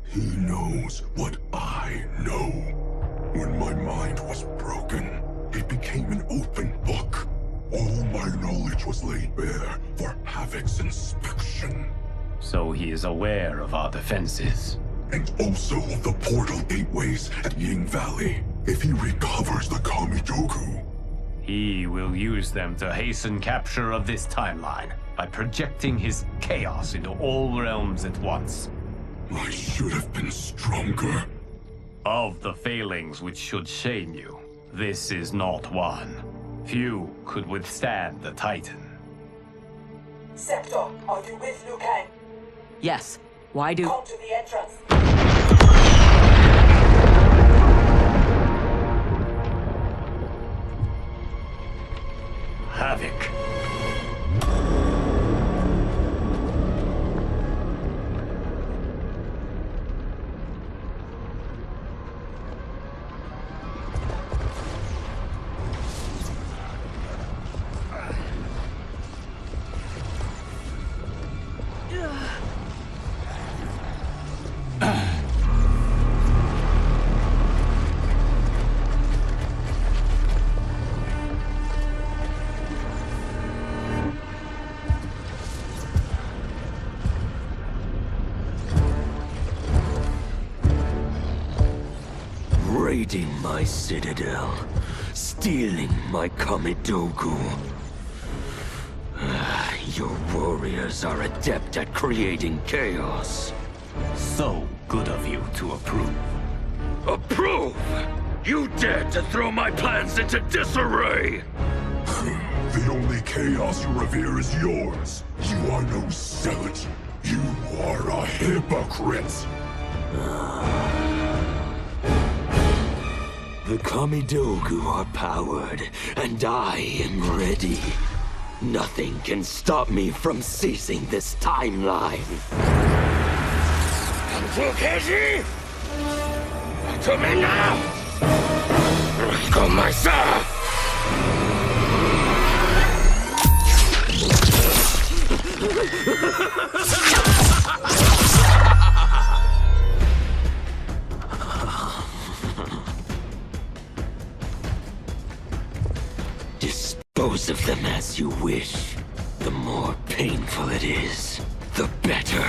He knows what I know. When my mind was broken, it became an open book. All my knowledge was laid bare for Havik's inspection. So he is aware of our defenses. And also of the portal gateways at Ying Valley. If he recovers the Kamidogu, he will use them to hasten capture of this timeline by projecting his chaos into all realms at once. I should have been stronger. Of the failings which should shame you, this is not one. Few could withstand the Titan. Sector, are you with Liu Kang? Yes. Why do... Come to the entrance. raiding my citadel, stealing my Kamidogu. Your warriors are adept at creating chaos. So good of you to approve. Approve? You dared to throw my plans into disarray! The only chaos you revere is yours. You are no zealot. You are a hypocrite. The Kamidogu are powered, and I am ready. Nothing can stop me from seizing this timeline. Fukeji! To me now! Go myself! Dispose of them as you wish. The more painful it is, the better.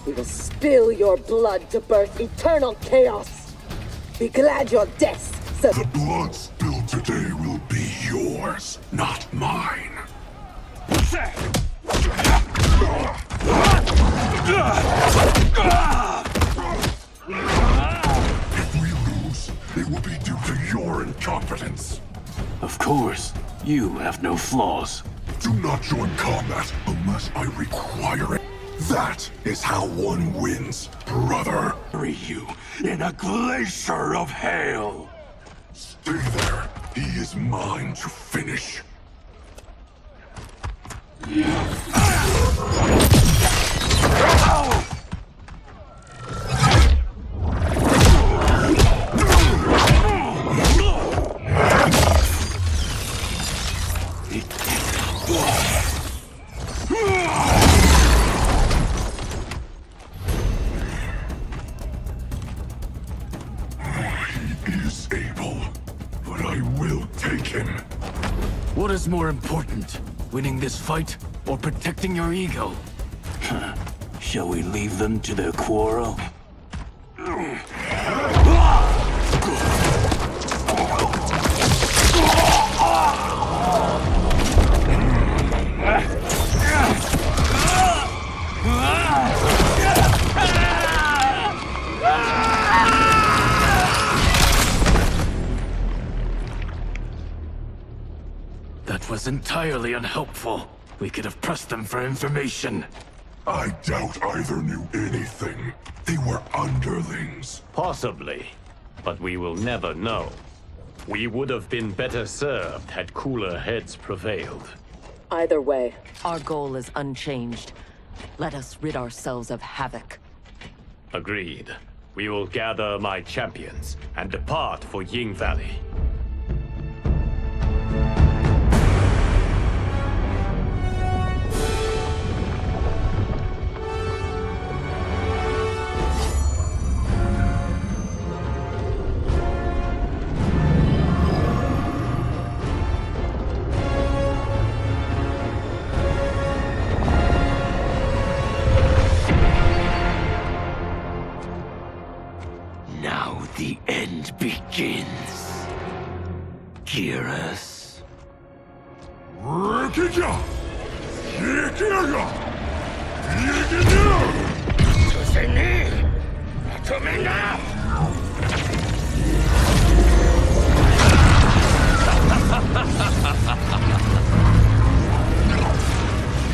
We will spill your blood to birth eternal chaos. Be glad your deaths. The blood spilled today will be yours, not mine. If we lose, it will be due to your incompetence. Of course, you have no flaws. Do not join combat unless I require it. That is how one wins, brother. Bury you in a glacier of hail. Stay there. He is mine to finish. What is more important, winning this fight or protecting your ego? Shall we leave them to their quarrel? That was entirely unhelpful. We could have pressed them for information. I doubt either knew anything. They were underlings. Possibly, but we will never know. We would have been better served had cooler heads prevailed. Either way. Our goal is unchanged. Let us rid ourselves of Havik. Agreed. We will gather my champions and depart for Ying Valley. The end begins. Geras.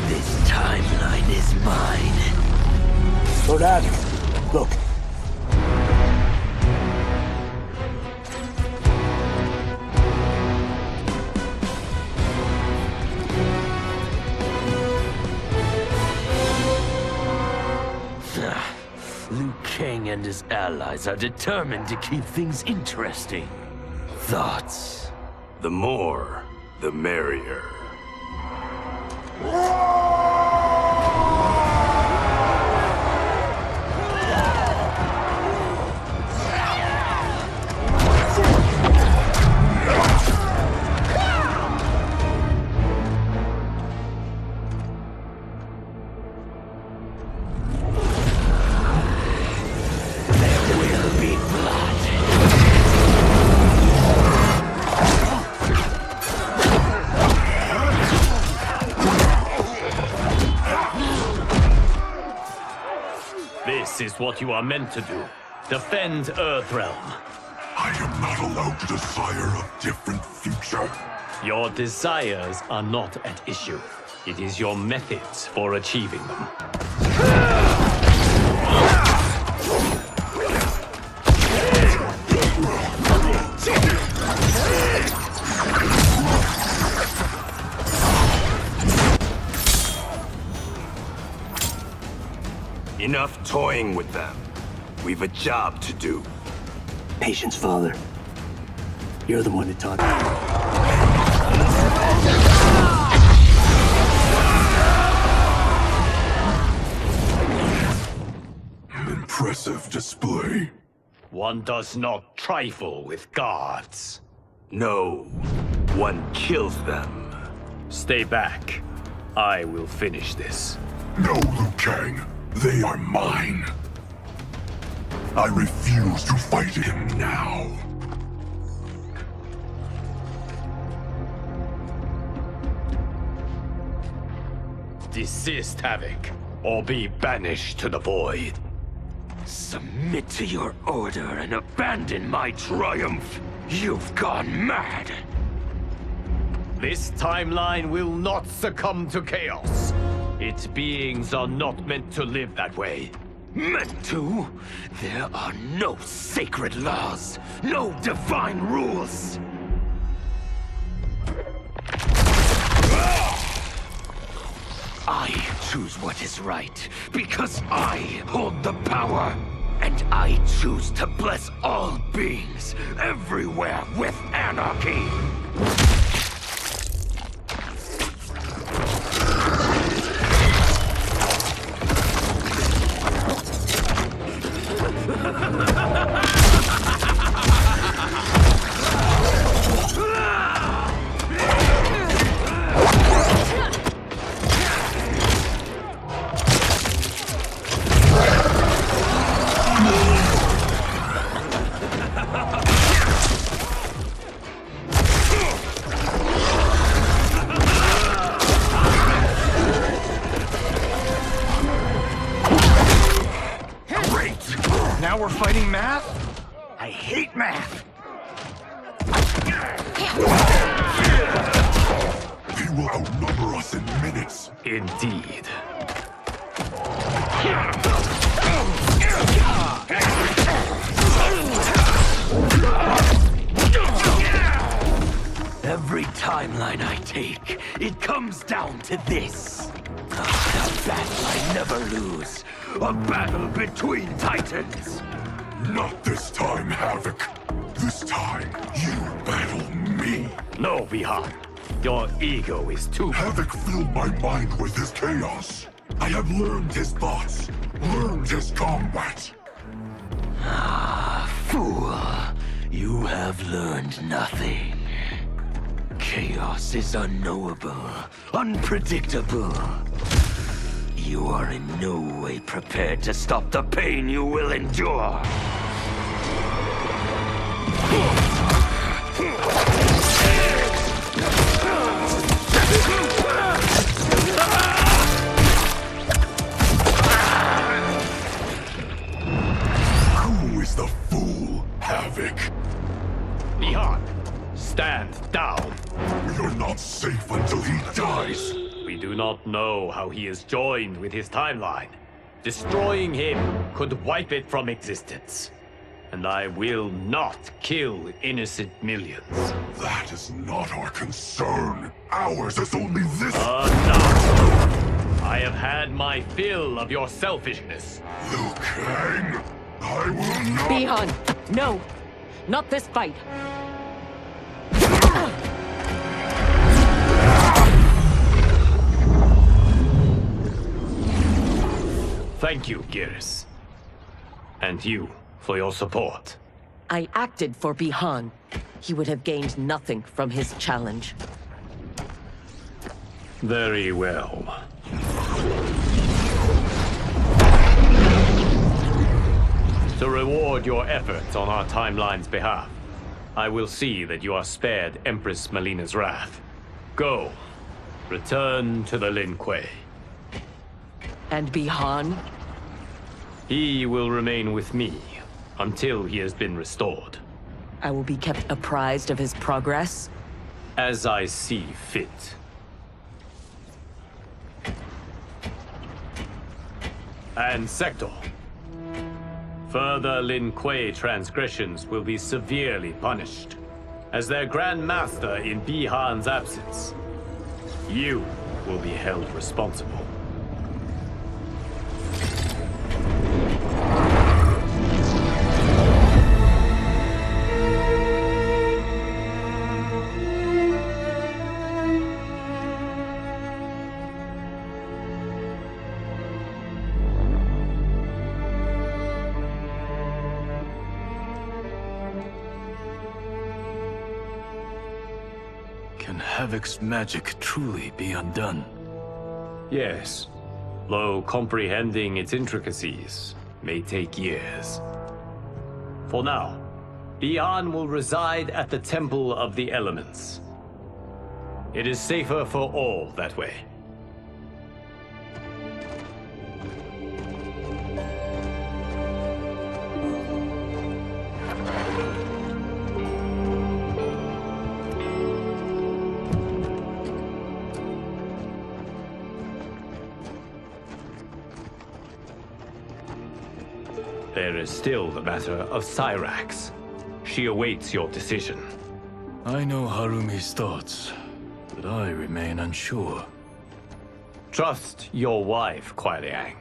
This timeline is mine. Lord Adam, look. Liu Kang and his allies are determined to keep things interesting. Thoughts? The more, the merrier. This is what you are meant to do. Defend Earthrealm. I am not allowed to desire a different future. Your desires are not at issue. It is your methods for achieving them. Enough toying with them. We've a job to do. Patience, Father. You're the one who taught me. Impressive display. One does not trifle with gods. No, one kills them. Stay back. I will finish this. No, Liu Kang. They are mine. I refuse to fight him now. Desist, Havik, or be banished to the void. Submit to your order and abandon my triumph. You've gone mad. This timeline will not succumb to chaos. Its beings are not meant to live that way. Meant to? There are no sacred laws, no divine rules. I choose what is right, because I hold the power. And I choose to bless all beings, everywhere, with anarchy. Now we're fighting math? I hate math! He will outnumber us in minutes. Indeed. Every timeline I take, it comes down to this. A battle I never lose. A battle between titans. Not this time, Havik. This time, you battle me. No, Bihan. Your ego is too... Havik filled my mind with his chaos. I have learned his thoughts, learned his combat. Ah, fool. You have learned nothing. Chaos is unknowable, unpredictable. You are in no way prepared to stop the pain you will endure. Who is the fool, Havik? Bihan, stand down. We are not safe until he dies. We do not know how he is joined with his timeline. Destroying him could wipe it from existence. And I will not kill innocent millions. That is not our concern. Ours is only this... Enough! I have had my fill of your selfishness. Liu Kang, I will not... Bihan, no! Not this fight! Thank you, Geras. And you, for your support. I acted for Bihan. He would have gained nothing from his challenge. Very well. To reward your efforts on our timeline's behalf, I will see that you are spared Empress Melina's wrath. Go. Return to the Lin Kuei. And Bihan? He will remain with me until he has been restored. I will be kept apprised of his progress? As I see fit. And Sector. Further Lin Kuei transgressions will be severely punished. As their Grand Master in Bihan's absence, you will be held responsible. Can Havik's magic truly be undone? Yes, though comprehending its intricacies may take years. For now, Bihan will reside at the Temple of the Elements. It is safer for all that way. There is still the matter of Cyrax. She awaits your decision. I know Harumi's thoughts, but I remain unsure. Trust your wife, Kuai Liang.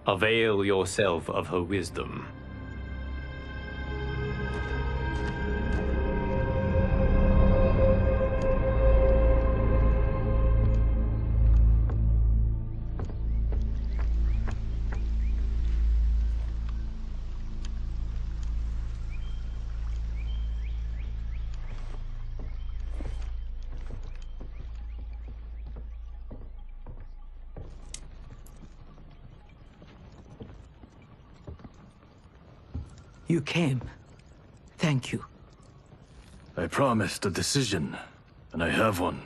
Avail yourself of her wisdom. You came. Thank you. I promised a decision, and I have one.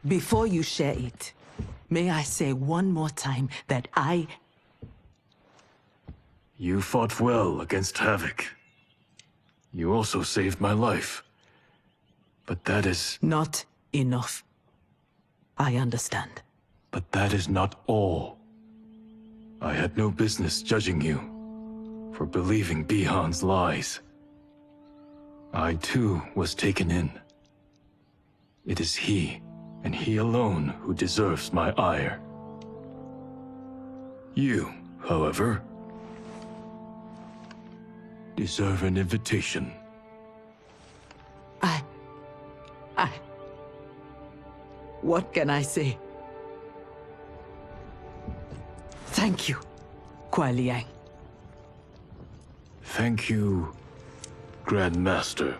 Before you share it, may I say one more time that You fought well against Havik. You also saved my life. But that is... Not enough. I understand. But that is not all. I had no business judging you for believing Bihan's lies. I too was taken in. It is he, and he alone, who deserves my ire. You, however, deserve an invitation. What can I say? Thank you, Kuai Liang. Thank you, Grand Master.